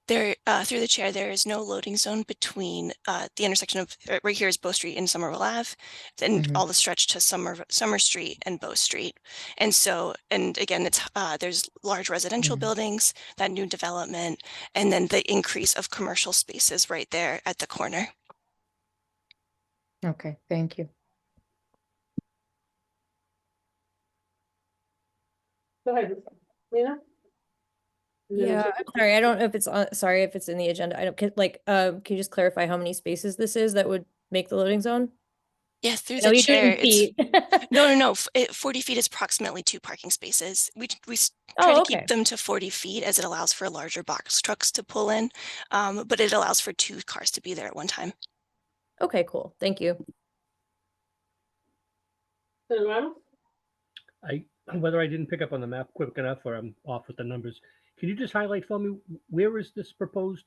There, through the chair, there is no loading zone between the intersection of right here is Bow Street and Somerville Ave, then all the stretch to Summer Street and Bow Street. And so, and again, it's there's large residential buildings, that new development, and then the increase of commercial spaces right there at the corner. Okay, thank you. Go ahead, Lena. Yeah, I'm sorry, I don't know if it's on, sorry if it's in the agenda. I don't, can you just clarify how many spaces this is that would make the loading zone? Yeah, through I know the you do it in chair, it's feet. no. 40 feet is approximately 2 parking spaces. We try Oh, to okay. keep them to 40 feet as it allows for larger box trucks to pull in, but it allows for 2 cars to be there at one time. Okay, cool. Thank you. Senator Reynolds? Whether I didn't pick up on the map quick enough or I'm off with the numbers, can you just highlight for me, where is this proposed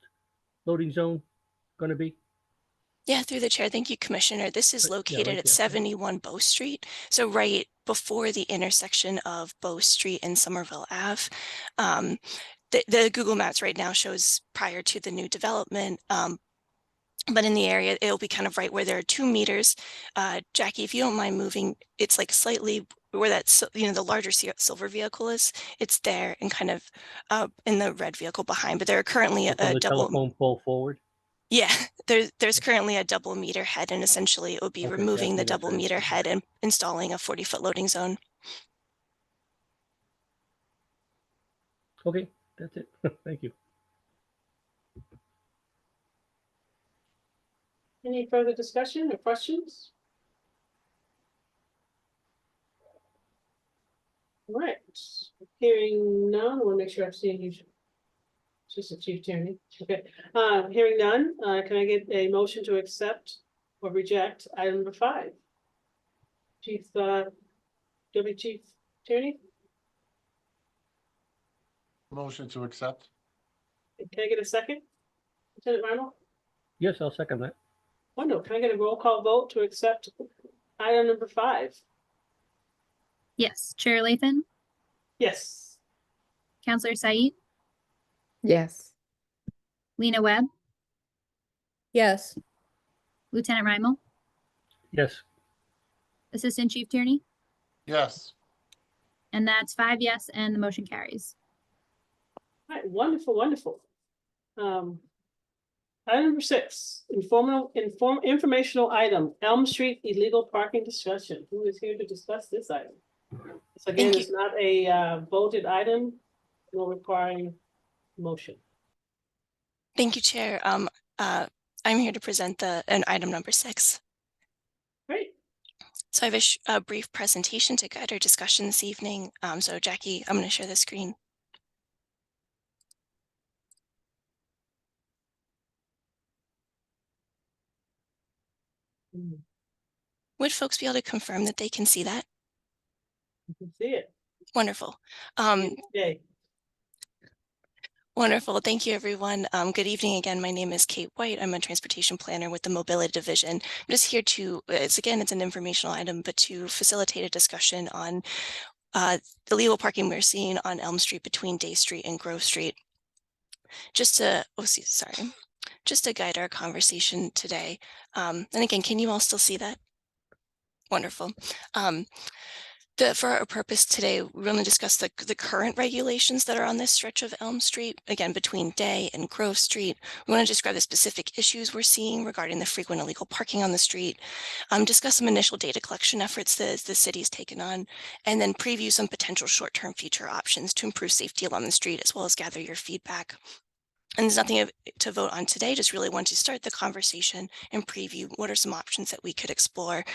loading zone going to be? Yeah, through the chair. Thank you, Commissioner. This is Yeah, located right at there. 71 Bow Street. So right before the intersection of Bow Street and Somerville Ave. The Google Maps right now shows prior to the new development. But in the area, it'll be kind of right where there are 2 meters. Jackie, if you don't mind moving, it's like slightly where that, the larger silver vehicle is, it's there and kind of in the red vehicle behind, but there are currently From a the double. telephone pole forward? Yeah, there's currently a double meter head, and essentially it would be Okay, yeah, removing see the that double there. meter head and installing a 40-foot loading zone. Okay, that's it. Thank you. Any further discussion or questions? All right, hearing none, I want to make sure I've seen you. Just the Chief Tierney. Okay, hearing none, can I get a motion to accept or reject item number 5? Chief, Deputy Chief Tierney, Motion to accept? can I get a second? Lieutenant Reinhold? Yes, I'll second that. Wonderful. Can I get a roll call vote to accept item number 5? Yes, Chair Lathan, Yes. Counselor Said, Yes. Lena Webb, Yes. Lieutenant Raimel, Yes, Assistant Chief Tierney, Yes. and that's 5 yes, and the motion carries. All right, wonderful, wonderful. Item number 6, informational item, Elm Street illegal parking discussion. Who is here to discuss this item? So again, Thank it's not a voted item, nor requiring motion. Thank you, Chair. I'm here to present an item number 6. Great. So I have a brief presentation to guide our discussion this evening. So Jackie, I'm going to share the screen. Would folks be able to confirm that they can see that? You can see it. Wonderful. Okay. Wonderful. Thank you, everyone. Good evening again. My name is Kate White. I'm a transportation planner with the Mobility Division. I'm just here to, it's an informational item, but to facilitate a discussion on illegal parking we're seeing on Elm Street between Day Street and Grove Street. Just to guide our conversation today. And again, can you all still see that? Wonderful. For our purpose today, we're going to discuss the current regulations that are on this stretch of Elm Street, again, between Day and Grove Street. We want to describe the specific issues we're seeing regarding the frequent illegal parking on the street, discuss some initial data collection efforts that the city's taken on, and then preview some potential short-term future options to improve safety along the street, as well as gather your feedback. And there's nothing to vote on today, just really want to start the conversation and preview what are some options that we could explore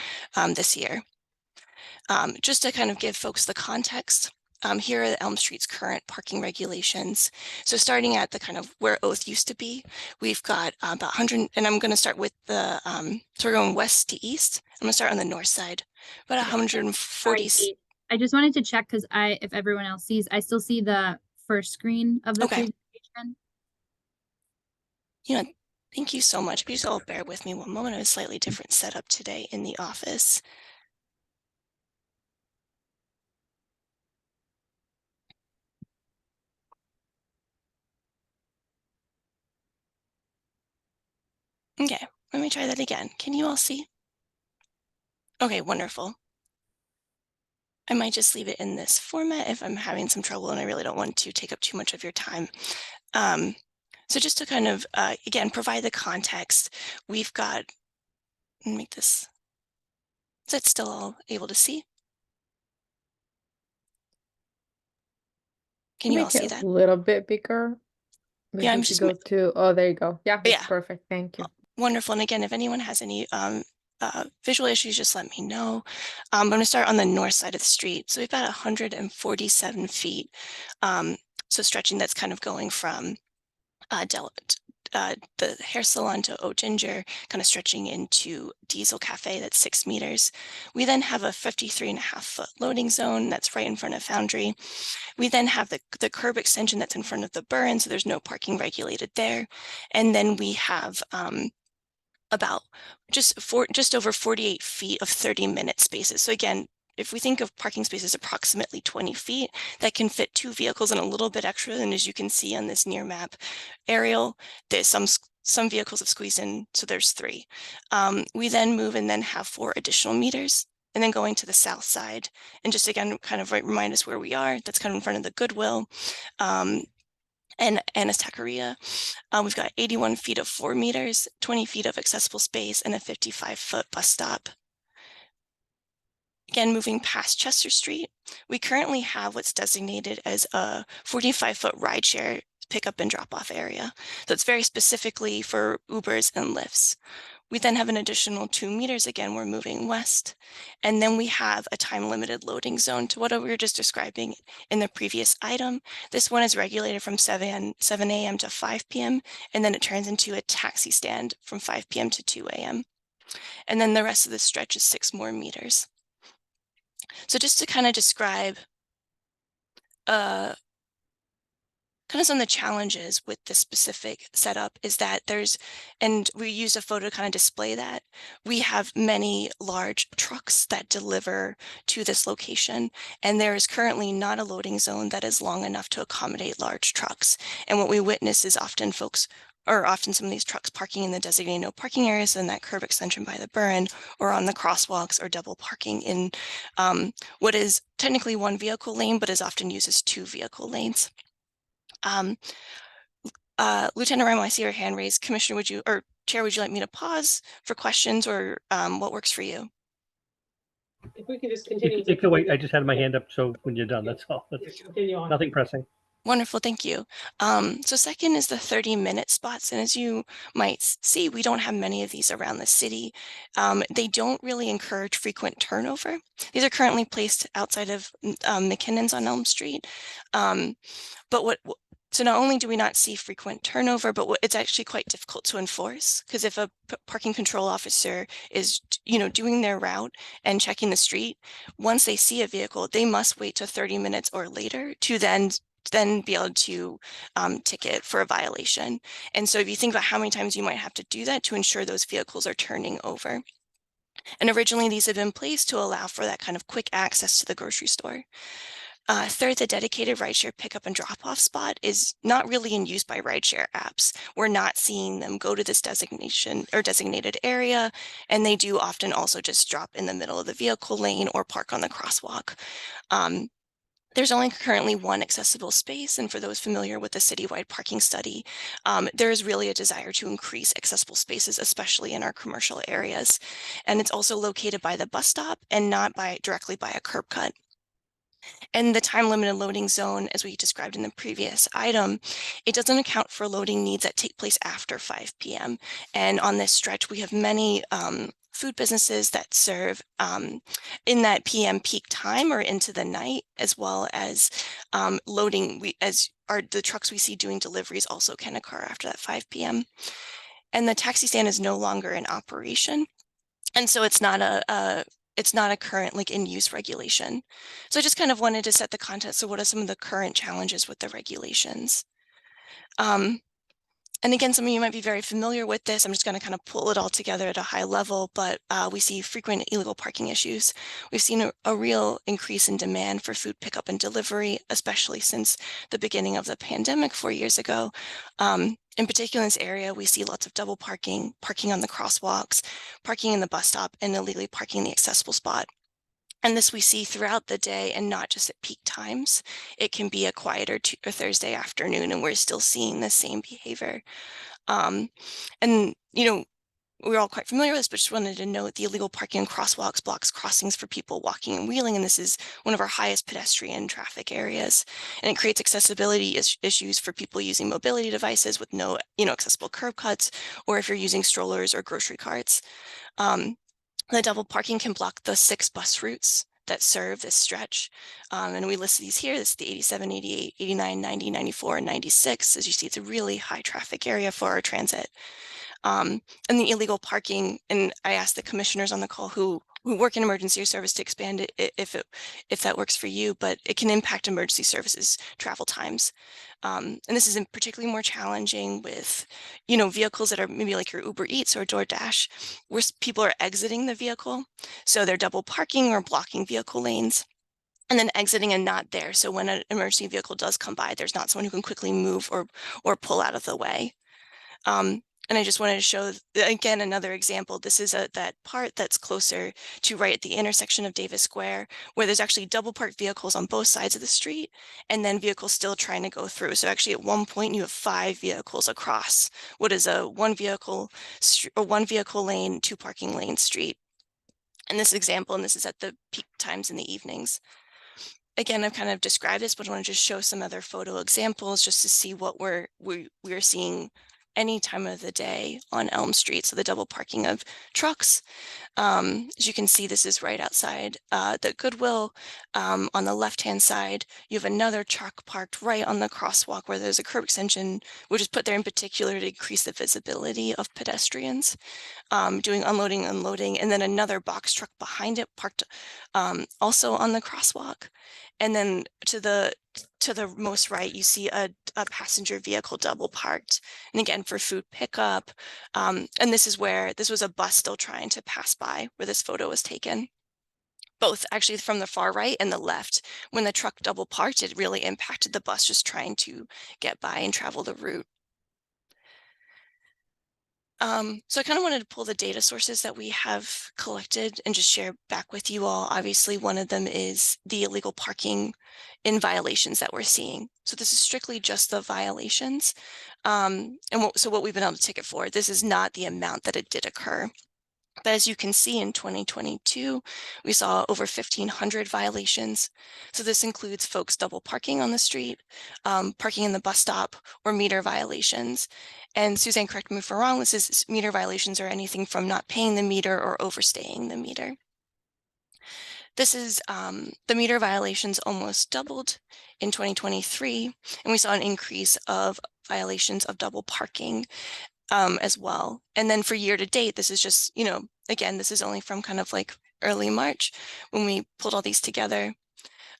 this year. Just to kind of give folks the context, here are Elm Street's current parking regulations. So starting at the kind of where Oath used to be, we've got about 100, and I'm going to start with the, so we're going west to east. I'm going to start on the north side, about 140. Sorry, I just wanted to check because if everyone else sees, I still see the first screen of the presentation. Thank you so much. Please all bear with me one moment. I have a slightly different setup today in the office. Okay, let me try that again. Can you all see? Okay, wonderful. I might just leave it in this format if I'm having some trouble and I really don't want to take up too much of your time. So just to kind of, again, provide the context, we've got, make this, is that still all able to see? Can you all see that? A little bit bigger. Maybe Yeah, I'm if you just go to, oh, there you go. Yeah, Yeah. it's perfect. Thank you. Wonderful. And again, if anyone has any visual issues, just let me know. I'm going to start on the north side of the street. So we've got 147 feet. So stretching, that's kind of going from the hair salon to O Ginger, kind of stretching into Diesel Cafe, that's 6 meters. We then have a 53.5-foot loading zone that's right in front of Foundry. We then have the curb extension that's in front of the burn, so there's no parking regulated there. And then we have about just over 48 feet of 30-minute spaces. So again, if we think of parking spaces approximately 20 feet, that can fit 2 vehicles and a little bit extra. And as you can see on this near map aerial, there's some vehicles have squeezed in, so there's 3. We then move and then have 4 additional meters. And then going to the south side, and just again, kind of remind us where we are. That's kind of in front of the Goodwill. And Anna's Taqueria. We've got 81 feet of 4 meters, 20 feet of accessible space, and a 55-foot bus stop. Again, moving past Chester Street, we currently have what's designated as a 45-foot rideshare pickup and drop-off area. So it's very specifically for Ubers and Lyfts. We then have an additional 2 meters. Again, we're moving west. And then we have a time-limited loading zone to what we were just describing in the previous item. This one is regulated from 7 a.m. to 5 p.m. And then it turns into a taxi stand from 5 p.m. to 2 a.m. And then the rest of the stretch is 6 more meters. So just to kind of describe kind of some of the challenges with this specific setup is that and we use a photo to kind of display that, we have many large trucks that deliver to this location, and there is currently not a loading zone that is long enough to accommodate large trucks. And what we witness is often some of these trucks parking in the designated no parking areas and that curb extension by the burn, or on the crosswalks, or double parking in what is technically 1 vehicle lane, but is often used as 2 vehicle lanes. Lieutenant Ramo, I see your hand raised. Commissioner, Chair, would you like me to pause for questions, or what works for you? If we can just continue. You can wait. I just had my hand up, so when you're done, that's all. That's Continue on. nothing pressing. Wonderful, thank you. So second is the 30-minute spots. And as you might see, we don't have many of these around the city. They don't really encourage frequent turnover. These are currently placed outside of McKinnon's on Elm Street. So not only do we not see frequent turnover, but it's actually quite difficult to enforce, because if a parking control officer is, doing their route and checking the street, once they see a vehicle, they must wait to 30 minutes or later to then be able to ticket for a violation. And so if you think about how many times you might have to do that to ensure those vehicles are turning over. And originally these have been placed to allow for that kind of quick access to the grocery store. Third, the dedicated rideshare pickup and drop-off spot is not really in use by rideshare apps. We're not seeing them go to this designation or designated area, and they do often also just drop in the middle of the vehicle lane or park on the crosswalk. There's only currently 1 accessible space, and for those familiar with the citywide parking study, there is really a desire to increase accessible spaces, especially in our commercial areas. And it's also located by the bus stop and not directly by a curb cut. And the time limited loading zone, as we described in the previous item, it doesn't account for loading needs that take place after 5 p.m. And on this stretch, we have many food businesses that serve in that PM peak time or into the night, as well as loading. The trucks we see doing deliveries also can occur after that 5 p.m. And the taxi stand is no longer in operation, and so it's not a current in use regulation. So I just kind of wanted to set the context of what are some of the current challenges with the regulations. And again, some of you might be very familiar with this. I'm just going to kind of pull it all together at a high level, but we see frequent illegal parking issues. We've seen a real increase in demand for food pickup and delivery, especially since the beginning of the pandemic 4 years ago. In particular, in this area, we see lots of double parking, parking on the crosswalks, parking in the bus stop, and illegally parking in the accessible spot. And this we see throughout the day and not just at peak times. It can be a quieter Thursday afternoon, and we're still seeing the same behavior. We're all quite familiar with this, but just wanted to note the illegal parking on crosswalks blocks crossings for people walking and wheeling, and this is one of our highest pedestrian traffic areas. And it creates accessibility issues for people using mobility devices with no, accessible curb cuts, or if you're using strollers or grocery carts. The double parking can block the 6 bus routes that serve this stretch. And we list these here. This is the 87, 88, 89, 90, 94, and 96. As you see, it's a really high traffic area for our transit. And the illegal parking, and I asked the commissioners on the call who work in emergency service to expand it if that works for you, but it can impact emergency services travel times. And this is particularly more challenging with, vehicles that are maybe like your Uber Eats or DoorDash, where people are exiting the vehicle. So they're double parking or blocking vehicle lanes, and then exiting and not there. So when an emergency vehicle does come by, there's not someone who can quickly move or pull out of the way. And I just wanted to show, again, another example. This is that part that's closer to right at the intersection of Davis Square, where there's actually double parked vehicles on both sides of the street, and then vehicles still trying to go through. So actually at one point you have 5 vehicles across what is a one vehicle lane, 2 parking lane street. And this example, and this is at the peak times in the evenings. Again, I've kind of described this, but I want to just show some other photo examples just to see what we're seeing any time of the day on Elm Street. So the double parking of trucks. As you can see, this is right outside the Goodwill. On the left-hand side, you have another truck parked right on the crosswalk where there's a curb extension, which is put there in particular to increase the visibility of pedestrians, doing unloading, unloading, and then another box truck behind it parked also on the crosswalk. And then to the most right, you see a passenger vehicle double parked, and again for food pickup. And this was a bus still trying to pass by where this photo was taken. Both actually from the far right and the left. When the truck double parked, it really impacted the bus just trying to get by and travel the route. So I kind of wanted to pull the data sources that we have collected and just share back with you all. Obviously, one of them is the illegal parking in violations that we're seeing. So this is strictly just the violations. So what we've been able to ticket for, this is not the amount that it did occur. But as you can see, in 2022, we saw over 1,500 violations. So this includes folks double parking on the street, parking in the bus stop, or meter violations. And Suzanne, correct me if I'm wrong, this is meter violations are anything from not paying the meter or overstaying the meter. This is the meter violations almost doubled in 2023, and we saw an increase of violations of double parking as well. And then for year to date, this is just, again, this is only from kind of like early March when we pulled all these together.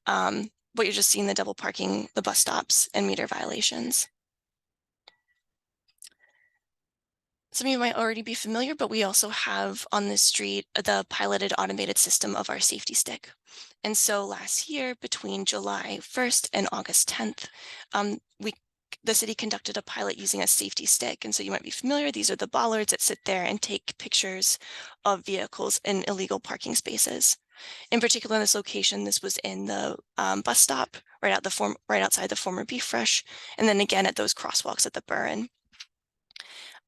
But you're just seeing the double parking, the bus stops, and meter violations. Some of you might already be familiar, but we also have on this street the piloted automated system of our safety stick. And so last year, between July 1st and August 10th, the city conducted a pilot using a safety stick. And so you might be familiar, these are the bollards that sit there and take pictures of vehicles in illegal parking spaces. In particular, in this location, this was in the bus stop, right outside the former Beef Fresh, and then again at those crosswalks at the Burren.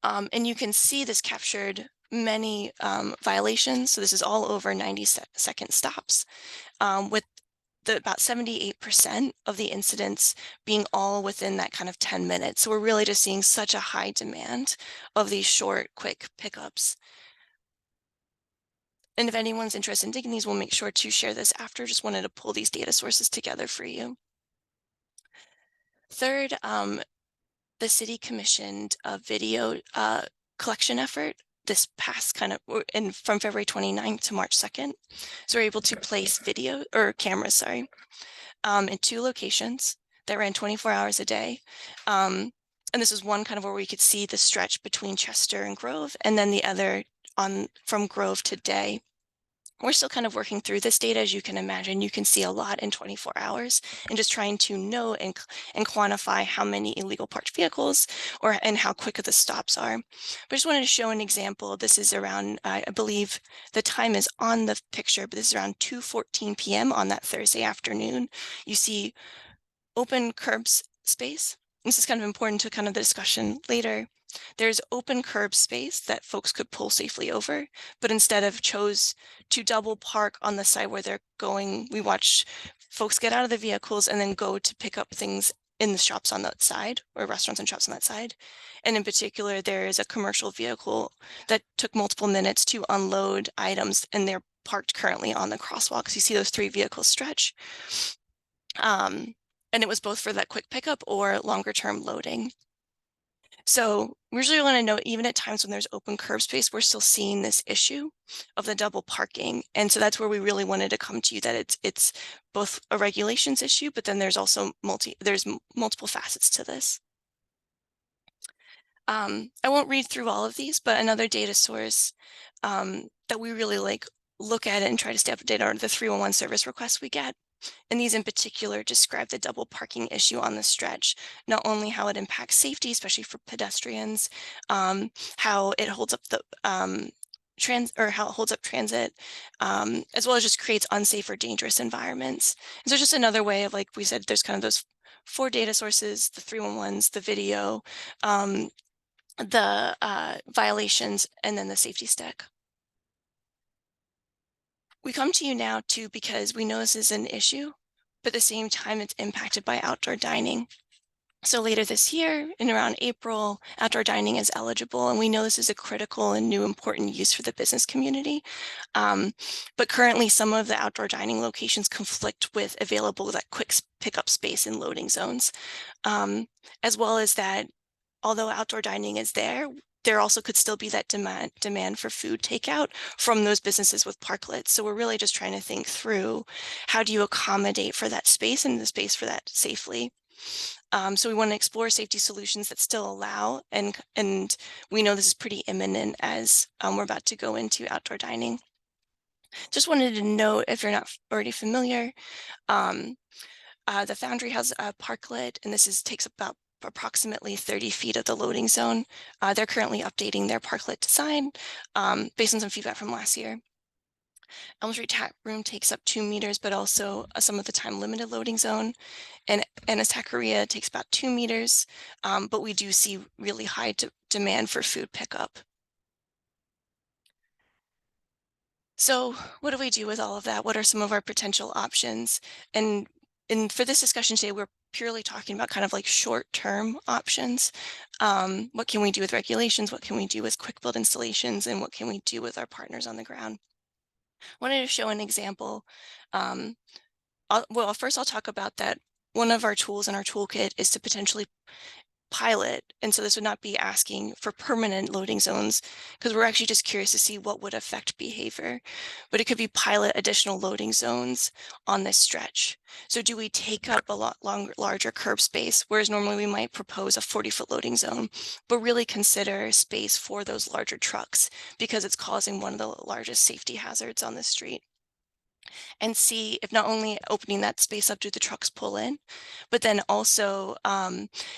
And you can see this captured many violations. So this is all over 90-second stops, with about 78% of the incidents being all within that kind of 10 minutes. So we're really just seeing such a high demand of these short, quick pickups. And if anyone's interested in digging these, we'll make sure to share this after. Just wanted to pull these data sources together for you. Third, the city commissioned a video collection effort this past from February 29th to March 2nd. So we're able to place cameras, in 2 locations that ran 24 hours a day. And this is one kind of where we could see the stretch between Chester and Grove, and then the other from Grove to Day. We're still kind of working through this data. As you can imagine, you can see a lot in 24 hours, and just trying to know and quantify how many illegal parked vehicles and how quick the stops are. But I just wanted to show an example. This is around, I believe the time is on the picture, but this is around 2:14 p.m. on that Thursday afternoon. You see open curb space. This is kind of important to kind of the discussion later. There's open curb space that folks could pull safely over, but instead of chose to double park on the side where they're going. We watch folks get out of the vehicles and then go to pick up things in the shops on that side, or restaurants and shops on that side. And in particular, there is a commercial vehicle that took multiple minutes to unload items, and they're parked currently on the crosswalks. You see those 3 vehicles stretch. And it was both for that quick pickup or longer term loading. So we usually want to note, even at times when there's open curb space, we're still seeing this issue of the double parking. And so that's where we really wanted to come to you, that it's both a regulations issue, but then there's also multiple facets to this. I won't read through all of these, but another data source that we really look at it and try to stay up to date are the 311 service requests we get. And these in particular describe the double parking issue on the stretch, not only how it impacts safety, especially for pedestrians, how it holds up the how it holds up transit, as well as just creates unsafe or dangerous environments. And so just another way of, like we said, there's kind of those 4 data sources, the 311s, the video, the violations, and then the safety stick. We come to you now too because we know this is an issue, but at the same time it's impacted by outdoor dining. So later this year, in around April, outdoor dining is eligible, and we know this is a critical and new important use for the business community. But currently some of the outdoor dining locations conflict with available that quick pickup space in loading zones, as well as that although outdoor dining is there also could still be that demand for food takeout from those businesses with parklets. So we're really just trying to think through, how do you accommodate for that space and the space for that safely? So we want to explore safety solutions that still allow, and we know this is pretty imminent as we're about to go into outdoor dining. Just wanted to note, if you're not already familiar, the Foundry has a parklet, and this takes about approximately 30 feet of the loading zone. They're currently updating their parklet design based on some feedback from last year. Elm Street Tap Room takes up 2 meters, but also some of the time limited loading zone. And Anna's Taqueria takes about 2 meters, but we do see really high demand for food pickup. So what do we do with all of that? What are some of our potential options? And for this discussion today, we're purely talking about kind of like short-term options. What can we do with regulations? What can we do with quick build installations? And what can we do with our partners on the ground? I wanted to show an example. Well, first I'll talk about that one of our tools in our toolkit is to potentially pilot. And so this would not be asking for permanent loading zones, because we're actually just curious to see what would affect behavior, but it could be pilot additional loading zones on this stretch. So do we take up a lot larger curb space, whereas normally we might propose a 40-foot loading zone, but really consider space for those larger trucks because it's causing one of the largest safety hazards on the street? And see if not only opening that space up, do the trucks pull in, but then also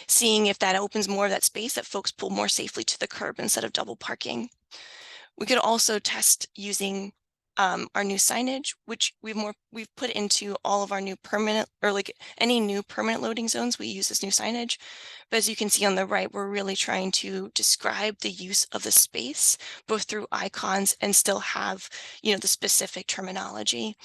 seeing if that opens more of that space that folks pull more safely to the curb instead of double parking. We could also test using our new signage, which we've put into all of our new permanent, or like any new permanent loading zones, we use this new signage. But as you can see on the right, we're really trying to describe the use of the space, both through icons and still have, the specific terminology,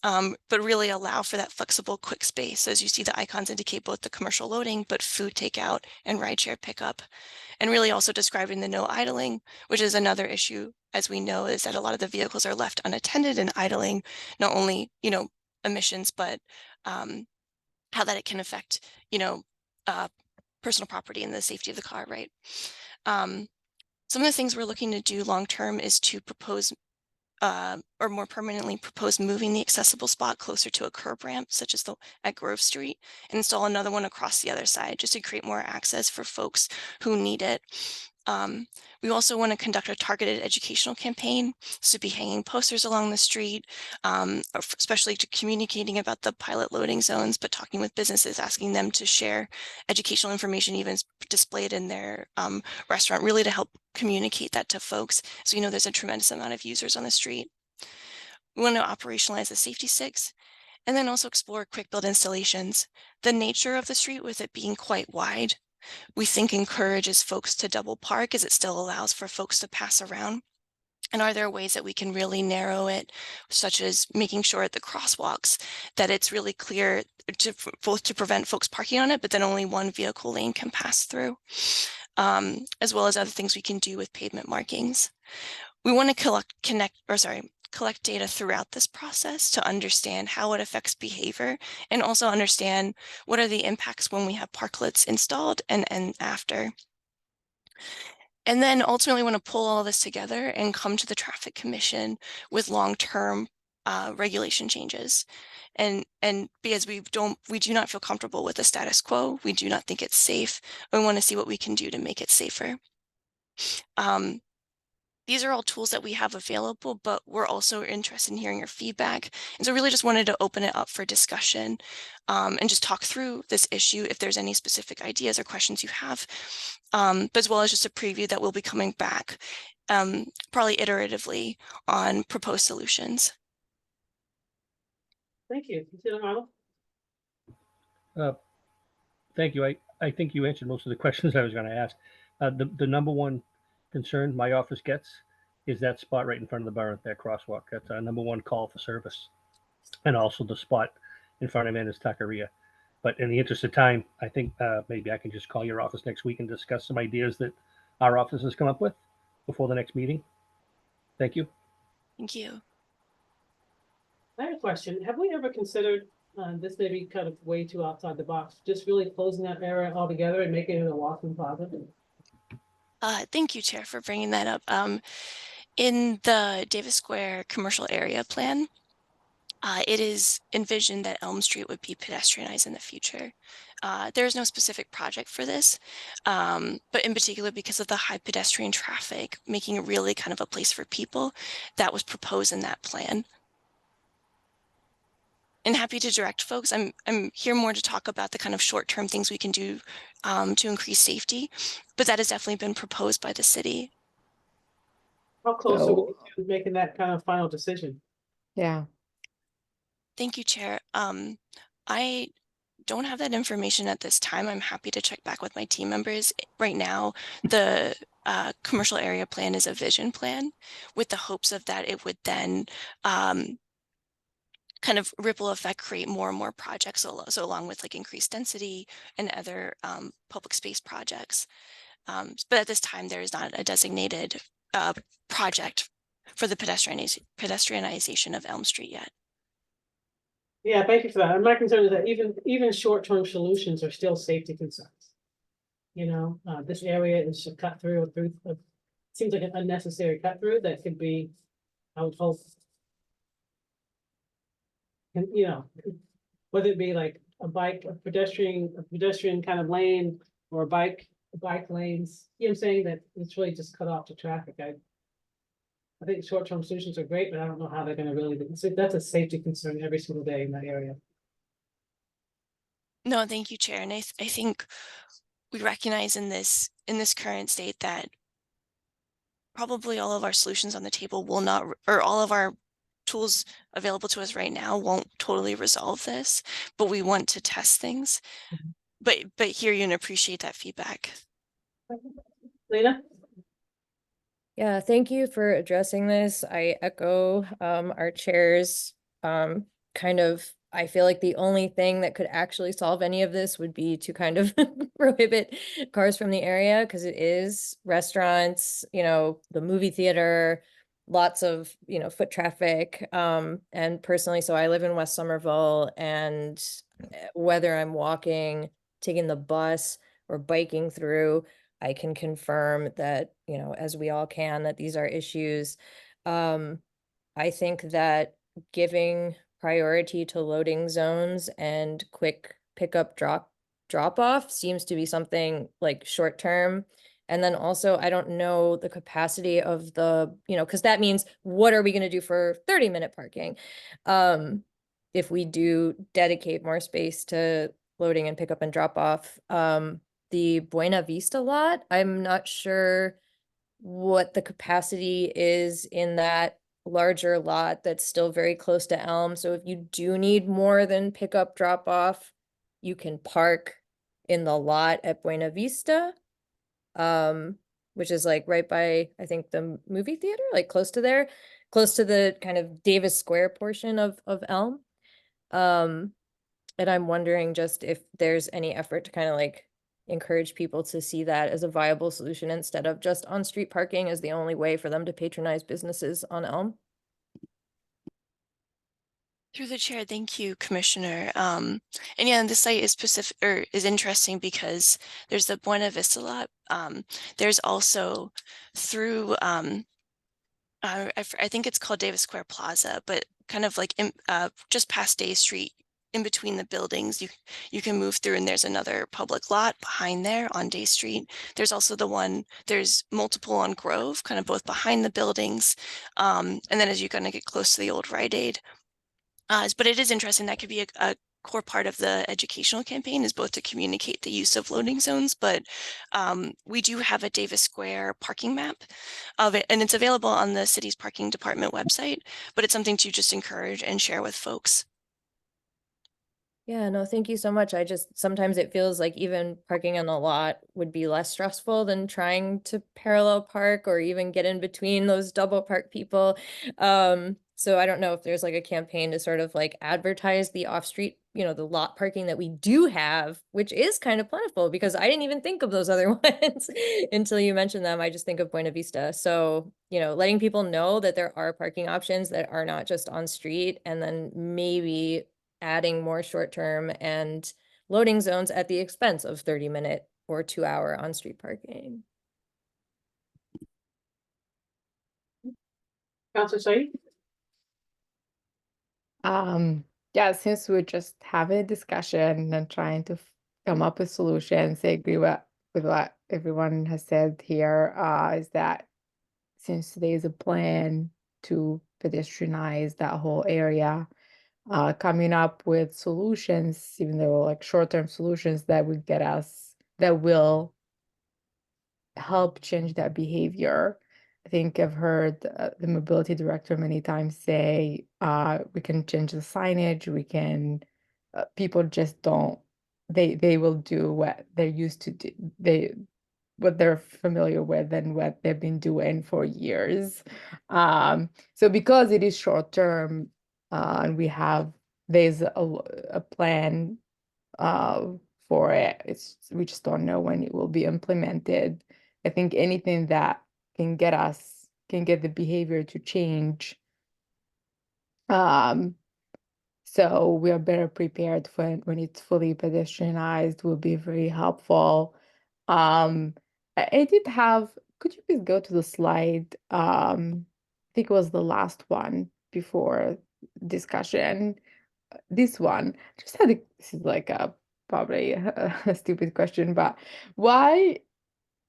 but really allow for that flexible quick space. As you see, the icons indicate both the commercial loading, but food takeout and rideshare pickup. And really also describing the no idling, which is another issue, as we know, is that a lot of the vehicles are left unattended and idling, not only, emissions, but how that it can affect, personal property and the safety of the car, right? Some of the things we're looking to do long-term is to propose or more permanently propose moving the accessible spot closer to a curb ramp, such as at Grove Street, and install another one across the other side, just to create more access for folks who need it. We also want to conduct a targeted educational campaign, so be hanging posters along the street, especially to communicating about the pilot loading zones, but talking with businesses, asking them to share educational information, even displayed in their restaurant, really to help communicate that to folks. So there's a tremendous amount of users on the street. We want to operationalize the safety sticks, and then also explore quick build installations. The nature of the street, with it being quite wide, we think encourages folks to double park, as it still allows for folks to pass around. And are there ways that we can really narrow it, such as making sure at the crosswalks that it's really clear both to prevent folks parking on it, but then only one vehicle lane can pass through, as well as other things we can do with pavement markings. We want to collect data throughout this process to understand how it affects behavior and also understand what are the impacts when we have parklets installed and after. And then ultimately want to pull all this together and come to the Traffic Commission with long-term regulation changes. And because we do not feel comfortable with the status quo, we do not think it's safe. We want to see what we can do to make it safer. These are all tools that we have available, but we're also interested in hearing your feedback. And so really just wanted to open it up for discussion and just talk through this issue if there's any specific ideas or questions you have, but as well as just a preview that we'll be coming back probably iteratively on proposed solutions. Thank you. Councilor Arnold? Thank you. I think you answered most of the questions I was going to ask. The number one concern my office gets is that spot right in front of the borough, that crosswalk. That's our number one call for service. And also the spot in front of Anna's Taqueria. But in the interest of time, I think maybe I can just call your office next week and discuss some ideas that our office has come up with before the next meeting. Thank you. Thank you. I have a question. Have we ever considered, this may be kind of way too outside the box, just really closing that area altogether and making it a walk-in plaza? Thank you, Chair, for bringing that up. In the Davis Square commercial area plan, it is envisioned that Elm Street would be pedestrianized in the future. There is no specific project for this, but in particular because of the high pedestrian traffic, making it really kind of a place for people, that was proposed in that plan. And happy to direct folks. I'm here more to talk about the kind of short-term things we can do to increase safety, but that has definitely been proposed by the city. How close are we to making that kind of final decision? Yeah. Thank you, Chair. I don't have that information at this time. I'm happy to check back with my team members. Right now, the commercial area plan is a vision plan with the hopes of that it would then kind of ripple effect, create more and more projects. So along with like increased density and other public space projects. But at this time, there is not a designated project for the pedestrianization of Elm Street yet. Yeah, thank you for that. And my concern is that even short-term solutions are still safety concerns. You know, this area is a cut through, seems like an unnecessary cut through that could be, I would hope. And, you know, whether it be like a pedestrian kind of lane or bike lanes, you know what I'm saying, that it's really just cut off the traffic. I think short-term solutions are great, but I don't know how they're gonna really, that's a safety concern every single day in that area. No, thank you, Chair. And I think we recognize in this current state that probably all of our solutions on the table will not, or all of our tools available to us right now won't totally resolve this, but we want to test things. But hear you and appreciate that feedback. Lena? Yeah, thank you for addressing this. I echo our chair's kind of, I feel like the only thing that could actually solve any of this would be to kind of prohibit cars from the area, because it is restaurants, you know, the movie theater, lots of, you know, foot traffic. And personally, so I live in West Somerville, and whether I'm walking, taking the bus, or biking through, I can confirm that, you know, as we all can, that these are issues. I think that giving priority to loading zones and quick pickup drop off seems to be something like short term. And then also, I don't know the capacity of the, you know, because that means what are we going to do for 30-minute parking? If we do dedicate more space to loading and pickup and drop off, the Buena Vista lot, I'm not sure what the capacity is in that larger lot that's still very close to Elm. So if you do need more than pickup drop off, you can park in the lot at Buena Vista, which is like right by, I think, the movie theater, like close to there, close to the kind of Davis Square portion of Elm. And I'm wondering just if there's any effort to kind of like encourage people to see that as a viable solution instead of just on-street parking as the only way for them to patronize businesses on Elm. Through the chair, thank you, Commissioner. And yeah, this site is specific or is interesting because there's the Buena Vista lot. There's also through I think it's called Davis Square Plaza, but kind of like just past Day Street, in between the buildings, you can move through, and there's another public lot behind there on Day Street. There's also there's multiple on Grove, kind of both behind the buildings, and then as you kind of get close to the old Rite Aid. But it is interesting, that could be a core part of the educational campaign, is both to communicate the use of loading zones, but we do have a Davis Square parking map of it, and it's available on the city's parking department website, but it's something to just encourage and share with folks. Yeah, no, thank you so much. Sometimes it feels like even parking on the lot would be less stressful than trying to parallel park or even get in between those double park people. So I don't know if there's like a campaign to sort of like advertise the off-street, the lot parking that we do have, which is kind of plentiful, because I didn't even think of those other ones until you mentioned them. I just think of Buena Vista. So, letting people know that there are parking options that are not just on street, and then maybe adding more short-term and loading zones at the expense of 30-minute or 2-hour on-street parking. Councilor Said? Yeah, since we're just having a discussion and trying to come up with solutions, I agree with what everyone has said here, is that since there is a plan to pedestrianize that whole area, coming up with solutions, even though like short-term solutions that will help change that behavior. I think I've heard the mobility director many times say, we can change the signage, we can, people just don't, they will do what they're used to do, what they're familiar with and what they've been doing for years. So because it is short term, and there's a plan for it, we just don't know when it will be implemented. I think anything that can get the behavior to change, so we are better prepared for when it's fully pedestrianized, will be very helpful. I did have, could you please go to the slide? I think it was the last one before discussion. This one, this is like probably a stupid question, but why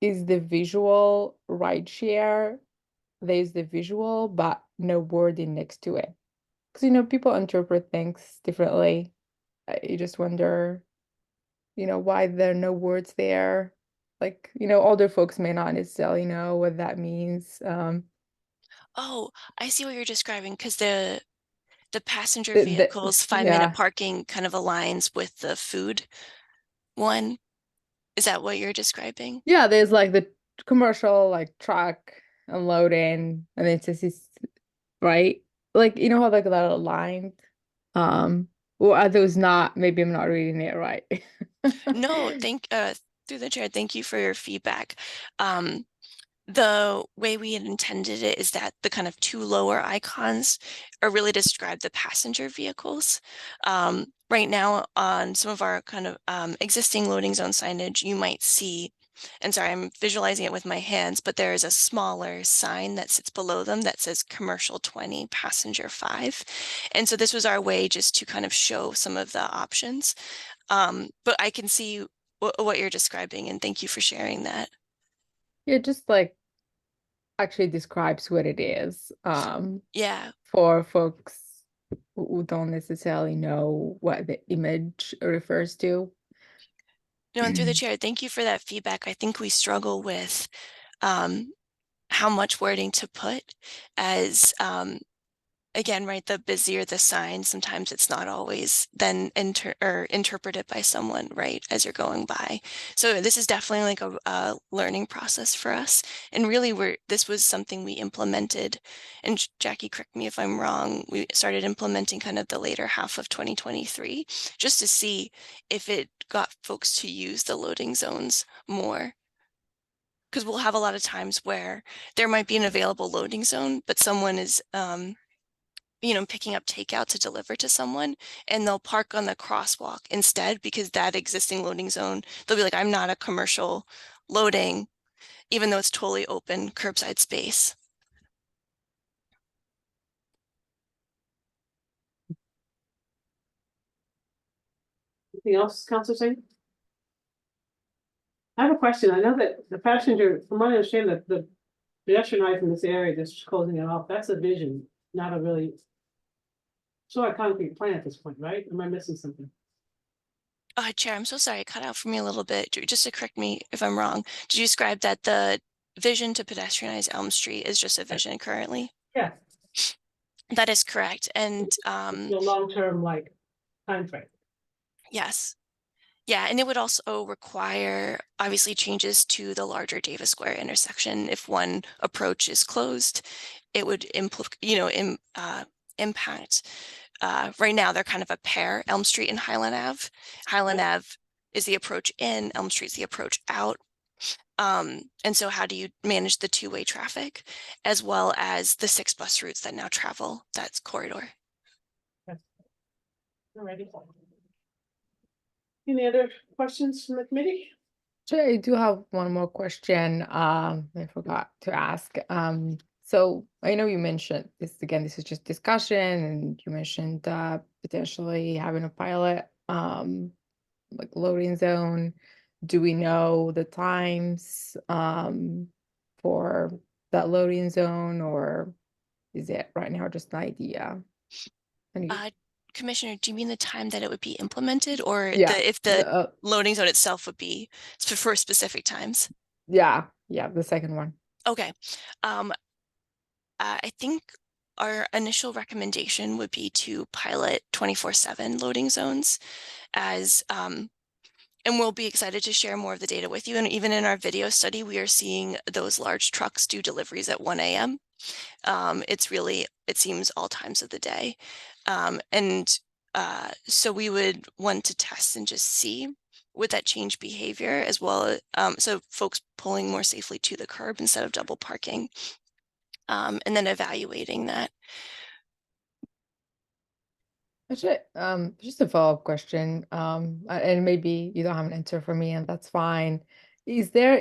is the visual ride share, there's the visual, but no wording next to it? Because, people interpret things differently. You just wonder, why there are no words there. Like, older folks may not necessarily know what that means. Oh, I see what you're describing, because the passenger The- vehicles 5-minute yeah. parking kind of aligns with the food one. Is that what you're describing? Yeah, there's like the commercial, like truck unloading, and it says it's right. Like, how like that aligned. Or are those not? Maybe I'm not reading it right. No, through the chair, thank you for your feedback. The way we had intended it is that the kind of two lower icons are really to describe the passenger vehicles. Right now on some of our kind of existing loading zone signage, you might see, and sorry, I'm visualizing it with my hands, but there is a smaller sign that sits below them that says commercial 20, passenger 5. And so this was our way just to kind of show some of the options. But I can see what you're describing, and thank you for sharing that. Yeah, just like actually describes what it is. Yeah. For folks who don't necessarily know what the image refers to. And through the chair, thank you for that feedback. I think we struggle with how much wording to put, as again, right, the busier the sign, sometimes it's not always then interpreted by someone, right, as you're going by. So this is definitely like a learning process for us. And really this was something we implemented, and Jackie, correct me if I'm wrong, we started implementing kind of the later half of 2023, just to see if it got folks to use the loading zones more. Because we'll have a lot of times where there might be an available loading zone, but someone is picking up takeout to deliver to someone, and they'll park on the crosswalk instead because that existing loading zone, they'll be like, I'm not a commercial loading, even though it's totally open curbside space. Anything else, Counselor Singh? I have a question. I know that the passenger, from what I understand, that the pedestrian eye from this area, just closing it off, that's a vision, not a really sort of concrete plan at this point, right? Am I missing something? Chair, I'm so sorry, it cut out for me a little bit. Just to correct me if I'm wrong, did you describe that the vision to pedestrianize Elm Street is just a vision currently? Yeah. That is correct. And The long-term like timeframe. yes. Yeah, and it would also require obviously changes to the larger Davis Square intersection. If one approach is closed, it would impact. Right now, they're kind of a pair, Elm Street and Highland Ave. Highland Ave is the approach in, Elm Street's the approach out. And so how do you manage the two-way traffic as well as the 6 bus routes that now travel that corridor? Alrighty. Any other questions from the committee? Actually, I do have one more question. I forgot to ask. So I know you mentioned this again, this is just discussion, and you mentioned potentially having a pilot like loading zone. Do we know the times for that loading zone, or is it right now just an idea? Commissioner, do you mean the time that it would be implemented, or Yeah, if the loading zone itself would be for specific times? Yeah, the second one. Okay. I think our initial recommendation would be to pilot 24/7 loading zones as, and we'll be excited to share more of the data with you. And even in our video study, we are seeing those large trucks do deliveries at 1 a.m. It seems all times of the day. So we would want to test and just see, would that change behavior as well? So folks pulling more safely to the curb instead of double parking, and then evaluating that. Actually, just a follow-up question, and maybe you don't have an answer for me, and that's fine. Is there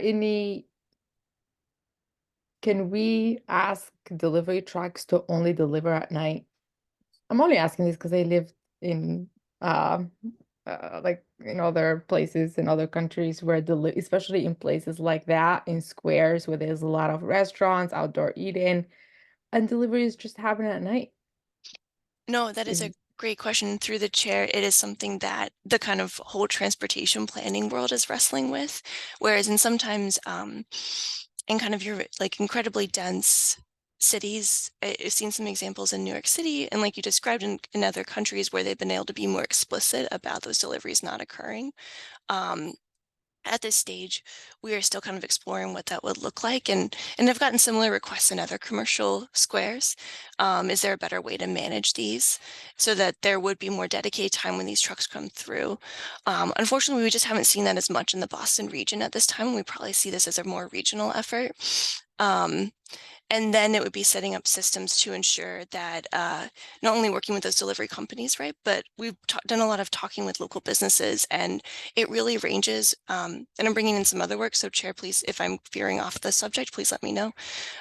can we ask delivery trucks to only deliver at night? I'm only asking this because I live in like in other places in other countries where especially in places like that, in squares where there's a lot of restaurants, outdoor eating, and deliveries just happen at night. No, that is a great question. Through the chair, it is something that the kind of whole transportation planning world is wrestling with. Whereas in sometimes in kind of your like incredibly dense cities, I've seen some examples in New York City, and like you described in other countries where they've been able to be more explicit about those deliveries not occurring. At this stage, we are still kind of exploring what that would look like, and I've gotten similar requests in other commercial squares. Is there a better way to manage these so that there would be more dedicated time when these trucks come through? Unfortunately, we just haven't seen that as much in the Boston region at this time, and we probably see this as a more regional effort. And then it would be setting up systems to ensure that not only working with those delivery companies, right, but we've done a lot of talking with local businesses, and it really ranges. And I'm bringing in some other work, so Chair, please, if I'm veering off the subject, please let me know.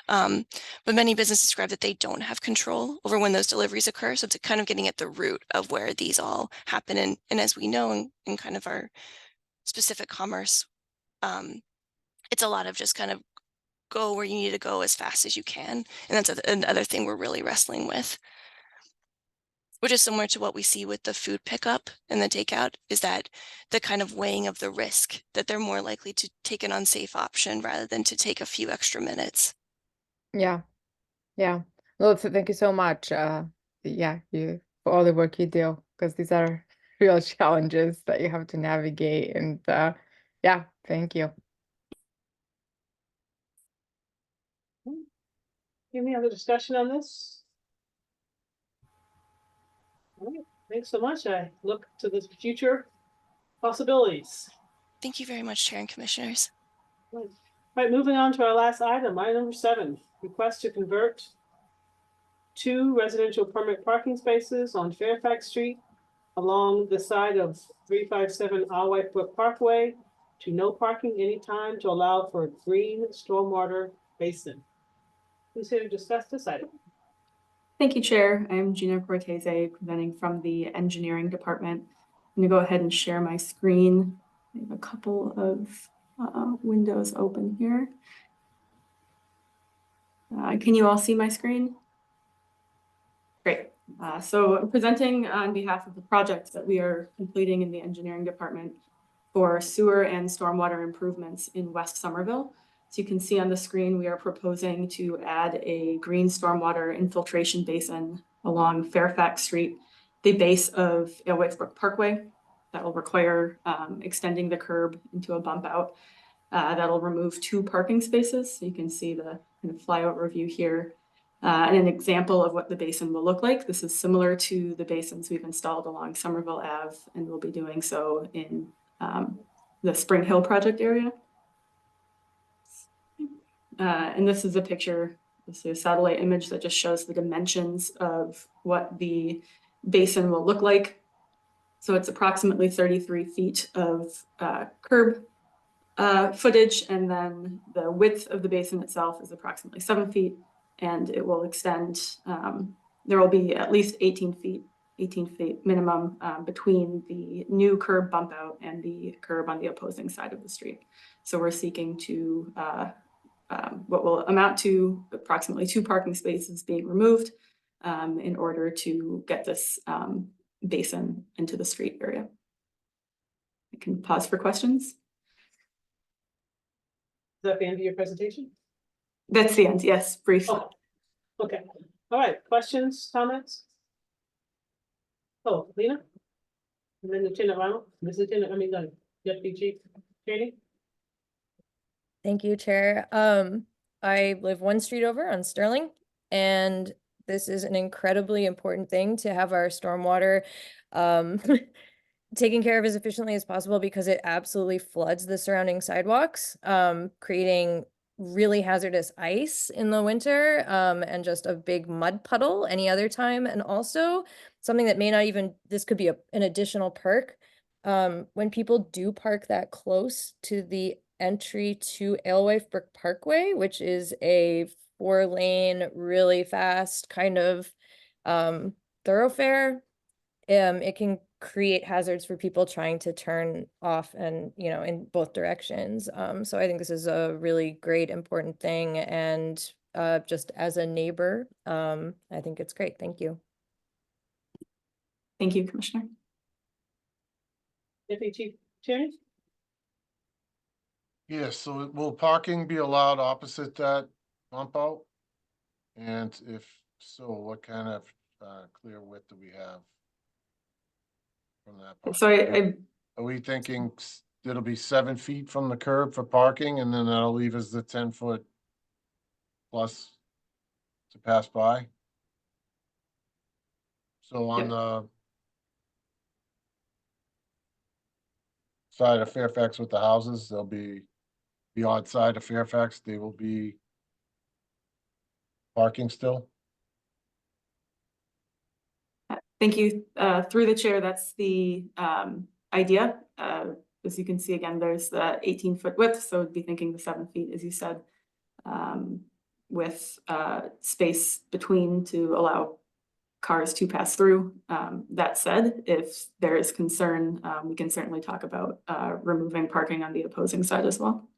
But many businesses describe that they don't have control over when those deliveries occur, so it's kind of getting at the root of where these all happen. And as we know in kind of our specific commerce, it's a lot of just kind of go where you need to go as fast as you can. And that's another thing we're really wrestling with, which is similar to what we see with the food pickup and the takeout, is that the kind of weighing of the risk that they're more likely to take an unsafe option rather than to take a few extra minutes. Yeah. Well, thank you so much. You for all the work you do, because these are real challenges that you have to navigate. And thank you. Any other discussion on this? All right, thanks so much. I look to the future possibilities. Thank you very much, Chair and Commissioners. Right, moving on to our last item, item number 7, request to convert 2 residential permit parking spaces on Fairfax Street along the side of 357 Alwhite Brook Parkway to no parking anytime to allow for a green stormwater basin. Who's here to discuss this item? Thank you, Chair. I'm Gina Cortese, presenting from the Engineering Department. I'm going to go ahead and share my screen. I have a couple of windows open here. Can you all see my screen? Great. So presenting on behalf of the projects that we are completing in the Engineering Department for sewer and stormwater improvements in West Somerville. So you can see on the screen, we are proposing to add a green stormwater infiltration basin along Fairfax Street, the base of Alewife Brook Parkway. That will require extending the curb into a bump out. That'll remove 2 parking spaces. So you can see the kind of flyover view here. And an example of what the basin will look like. This is similar to the basins we've installed along Somerville Ave, and we'll be doing so in the Spring Hill project area. And this is a picture, this is a satellite image that just shows the dimensions of what the basin will look like. So it's approximately 33 feet of curb footage, and then the width of the basin itself is approximately 7 feet, and it will extend, there will be at least 18 feet minimum between the new curb bump out and the curb on the opposing side of the street. So we're seeking to what will amount to approximately 2 parking spaces being removed in order to get this basin into the street area. I can pause for questions. Is that the end of your presentation? That's the end, yes, brief. Oh, okay. All right, questions, comments? Oh, Lena? And then Lieutenant Ronald, Deputy Chief Cheney? Thank you, Chair. I live 1 street over on Sterling, and this is an incredibly important thing to have our stormwater taken care of as efficiently as possible, because it absolutely floods the surrounding sidewalks, creating really hazardous ice in the winter, and just a big mud puddle any other time. And also something that may not even, this could be an additional perk. When people do park that close to the entry to Alewife Brook Parkway, which is a 4-lane, really fast kind of thoroughfare, it can create hazards for people trying to turn off and, in both directions. So I think this is a really great, important thing. And just as a neighbor, I think it's great. Thank you. Thank you, Commissioner. Deputy Chief Cheney? Yes, so will parking be allowed opposite that bump out? And if so, what kind of clear width do we have from that? So Are we thinking it'll be 7 feet from the curb for parking, and then that'll leave us the 10-foot plus to pass by? So on the side of Fairfax with the houses, they'll be the odd side of Fairfax, they will be parking still? Thank you. Through the chair, that's the idea. As you can see, again, there's the 18-foot width, so we'd be thinking the 7 feet, as you said, with space between to allow cars to pass through. That said, if there is concern, we can certainly talk about removing parking on the opposing side as well.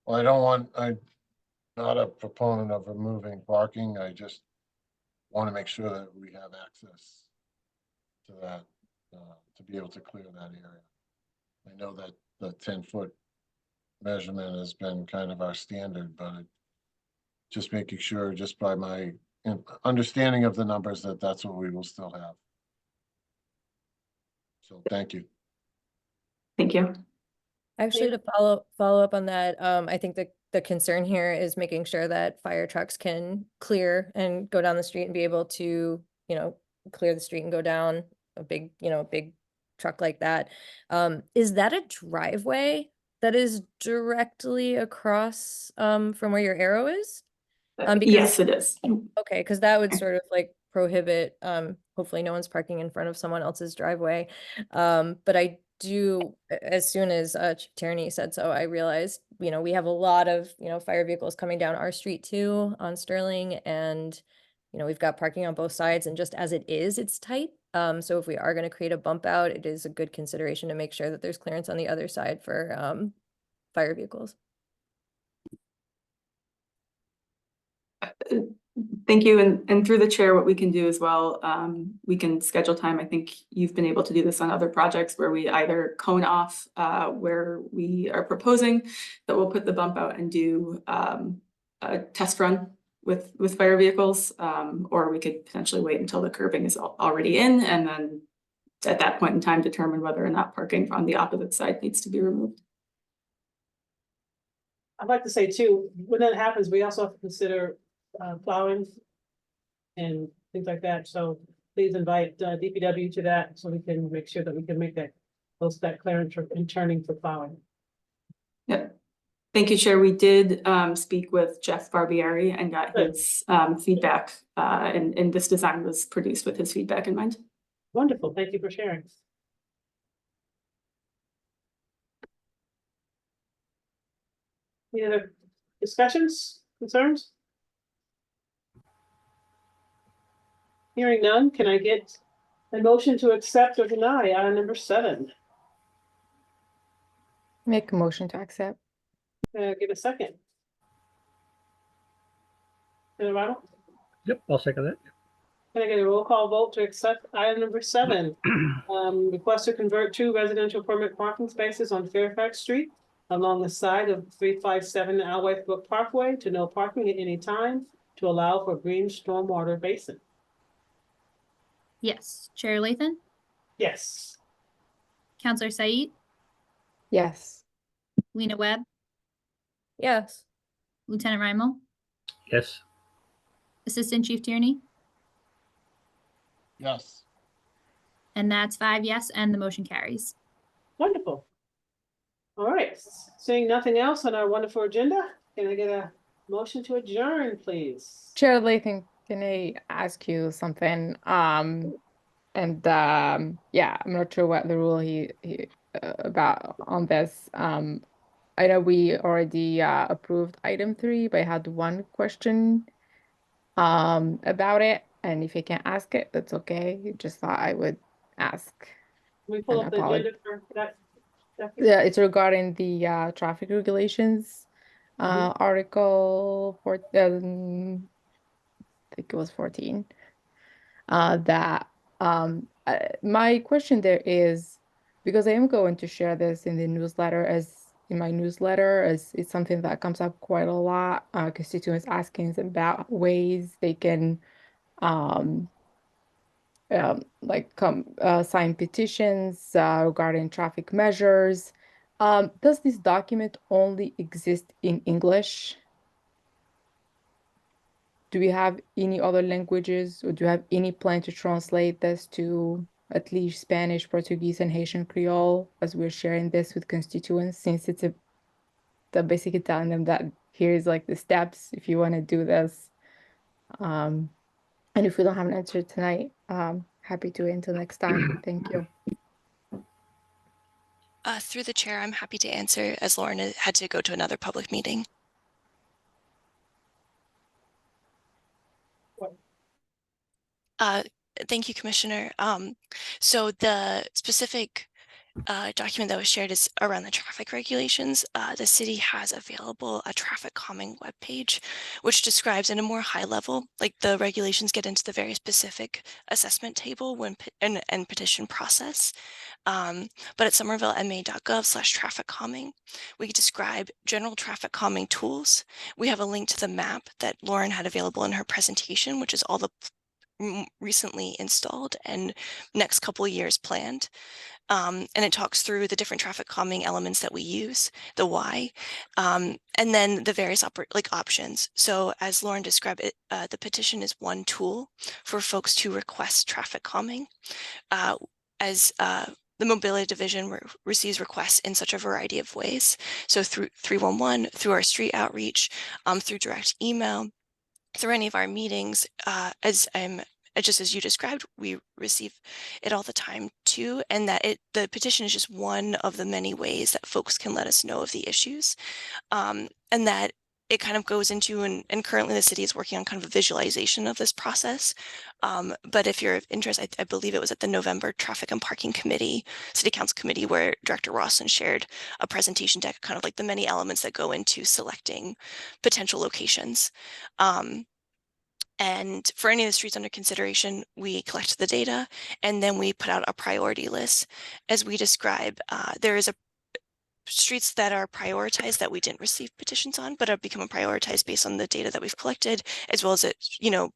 Well, I'm not a proponent of removing parking. I just want to make sure that we have access to that, to be able to clear that area. I know that the 10-foot measurement has been kind of our standard, but just making sure, just by my understanding of the numbers, that that's what we will still have. So thank you. Thank you. Actually, to follow up on that, I think the concern here is making sure that fire trucks can clear and go down the street and be able to, clear the street and go down a big truck like that. Is that a driveway that is directly across from where your arrow is? Because- Yes, it is. Okay, because that would sort of like prohibit, hopefully no one's parking in front of someone else's driveway. But I do, as soon as Chief Tierney said so, I realized, we have a lot of, fire vehicles coming down our street too on Sterling, and we've got parking on both sides, and just as it is, it's tight. So if we are going to create a bump out, it is a good consideration to make sure that there's clearance on the other side for fire vehicles. Thank you. And through the chair, what we can do as well, we can schedule time. I think you've been able to do this on other projects where we either cone off where we are proposing that we'll put the bump out and do a test run with fire vehicles, or we could potentially wait until the curbing is already in, and then at that point in time determine whether or not parking on the opposite side needs to be removed. I'd like to say too, when that happens, we also have to consider plowing and things like that. So please invite DPW to that so we can make sure that we can make that clearance and turning for plowing. Yep. Thank you, Chair. We did speak with Jeff Barbieri and got his feedback, and this design was produced with his feedback in mind. Wonderful. Thank you for sharing. Any other discussions, concerns? Hearing none, can I get a motion to accept or deny item number 7? Make a motion to accept. Give a second. Ronald? Yep, I'll second that. Can I get a roll call vote to accept item number 7? Request to convert 2 residential permit parking spaces on Fairfax Street along the side of 357 Alway Brook Parkway to no parking at any time to allow for green stormwater basin. Yes. Chair Lathan, Yes. Counselor Said, Yes. Lena Webb, Yes. Lieutenant Raimel, Yes. Assistant Chief Tierney, Yes. and that's 5 yes, and the motion carries. Wonderful. All right, seeing nothing else on our wonderful agenda, can I get a motion to adjourn, please? Chair Lathan, can I ask you something? Yeah, I'm not sure what the rule he about on this. I know we already approved item 3, but I had one question about it, and if you can't ask it, that's okay. Just thought I would ask. Can we pull And up the agenda for that? Yeah, it's regarding the traffic regulations. Article 4, I think it was 14. My question there is, because I am going to share this in the newsletter in my newsletter, as it's something that comes up quite a lot. Constituents asking about ways they can sign petitions regarding traffic measures. Does this document only exist in English? Do we have any other languages, or do you have any plan to translate this to at least Spanish, Portuguese, and Haitian Creole as we're sharing this with constituents, since it's basically telling them that here's like the steps if you want to do this. And if we don't have an answer tonight, happy to wait until next time. Thank you. Through the chair, I'm happy to answer, as Lauren had to go to another public meeting. Thank you, Commissioner. So the specific document that was shared is around the traffic regulations. The city has available a traffic calming webpage, which describes in a more high level, like the regulations get into the very specific assessment table and petition process. But at somervillema.gov/traffic calming, we describe general traffic calming tools. We have a link to the map that Lauren had available in her presentation, which is all the recently installed and next couple of years planned. And it talks through the different traffic calming elements that we use, the why, and then the various options. So as Lauren described it, the petition is one tool for folks to request traffic calming. The Mobility Division receives requests in such a variety of ways. So through 311, through our street outreach, through direct email, through any of our meetings, just as you described, we receive it all the time too, and that the petition is just one of the many ways that folks can let us know of the issues, and that it kind of goes into, and currently the city is working on kind of a visualization of this process. But if you're of interest, I believe it was at the November Traffic and Parking Committee, City Council Committee, where Director Rawson shared a presentation deck, kind of like the many elements that go into selecting potential locations. And for any of the streets under consideration, we collect the data and then we put out a priority list. As we describe, there is streets that are prioritized that we didn't receive petitions on, but have become prioritized based on the data that we've collected, as well as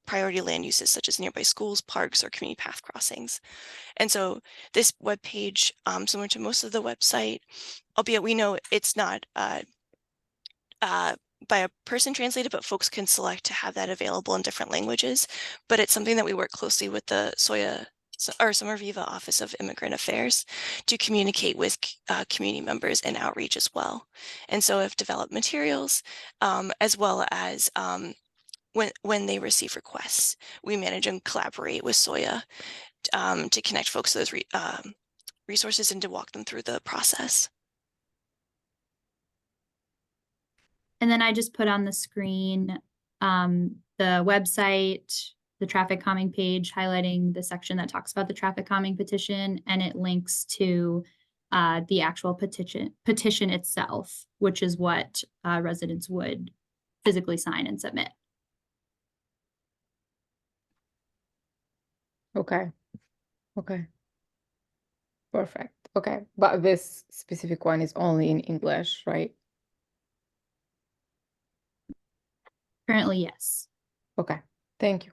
priority land uses such as nearby schools, parks, or community path crossings. And so this webpage, similar to most of the website, albeit we know it's not by a person translated, but folks can select to have that available in different languages. But it's something that we work closely with the Summer Viva Office of Immigrant Affairs to communicate with community members and outreach as well. And so have developed materials as well as when they receive requests, we manage and collaborate with SOIA to connect folks to those resources and to walk them through the process. And then I just put on the screen the website, the traffic calming page, highlighting the section that talks about the traffic calming petition, and it links to the actual petition itself, which is what residents would physically sign and submit. Okay. Okay. Perfect. Okay. But this specific one is only in English, right? Currently, yes. Okay. Thank you.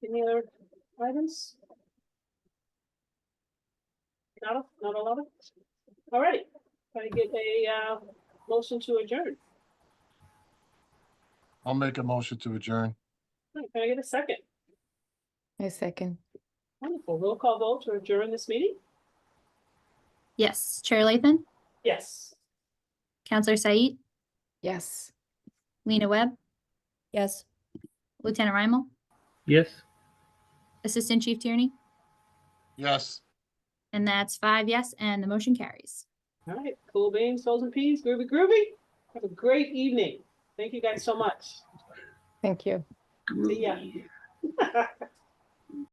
Any other items? Not a lot of. All right. Can I get a motion to adjourn? I'll make a motion to adjourn. Can I get a second? A second. Wonderful. Roll call vote to adjourn this meeting? Yes. Chair Lathan, Yes. Counselor Said, Yes. Lena Webb, Yes. Lieutenant Reimel, Yes. Assistant Chief Tierney, Yes. and that's 5 yes, and the motion carries. All right. Cool beans, toes and peas, groovy, groovy. Have a great evening. Thank you guys so much. Thank you. See ya.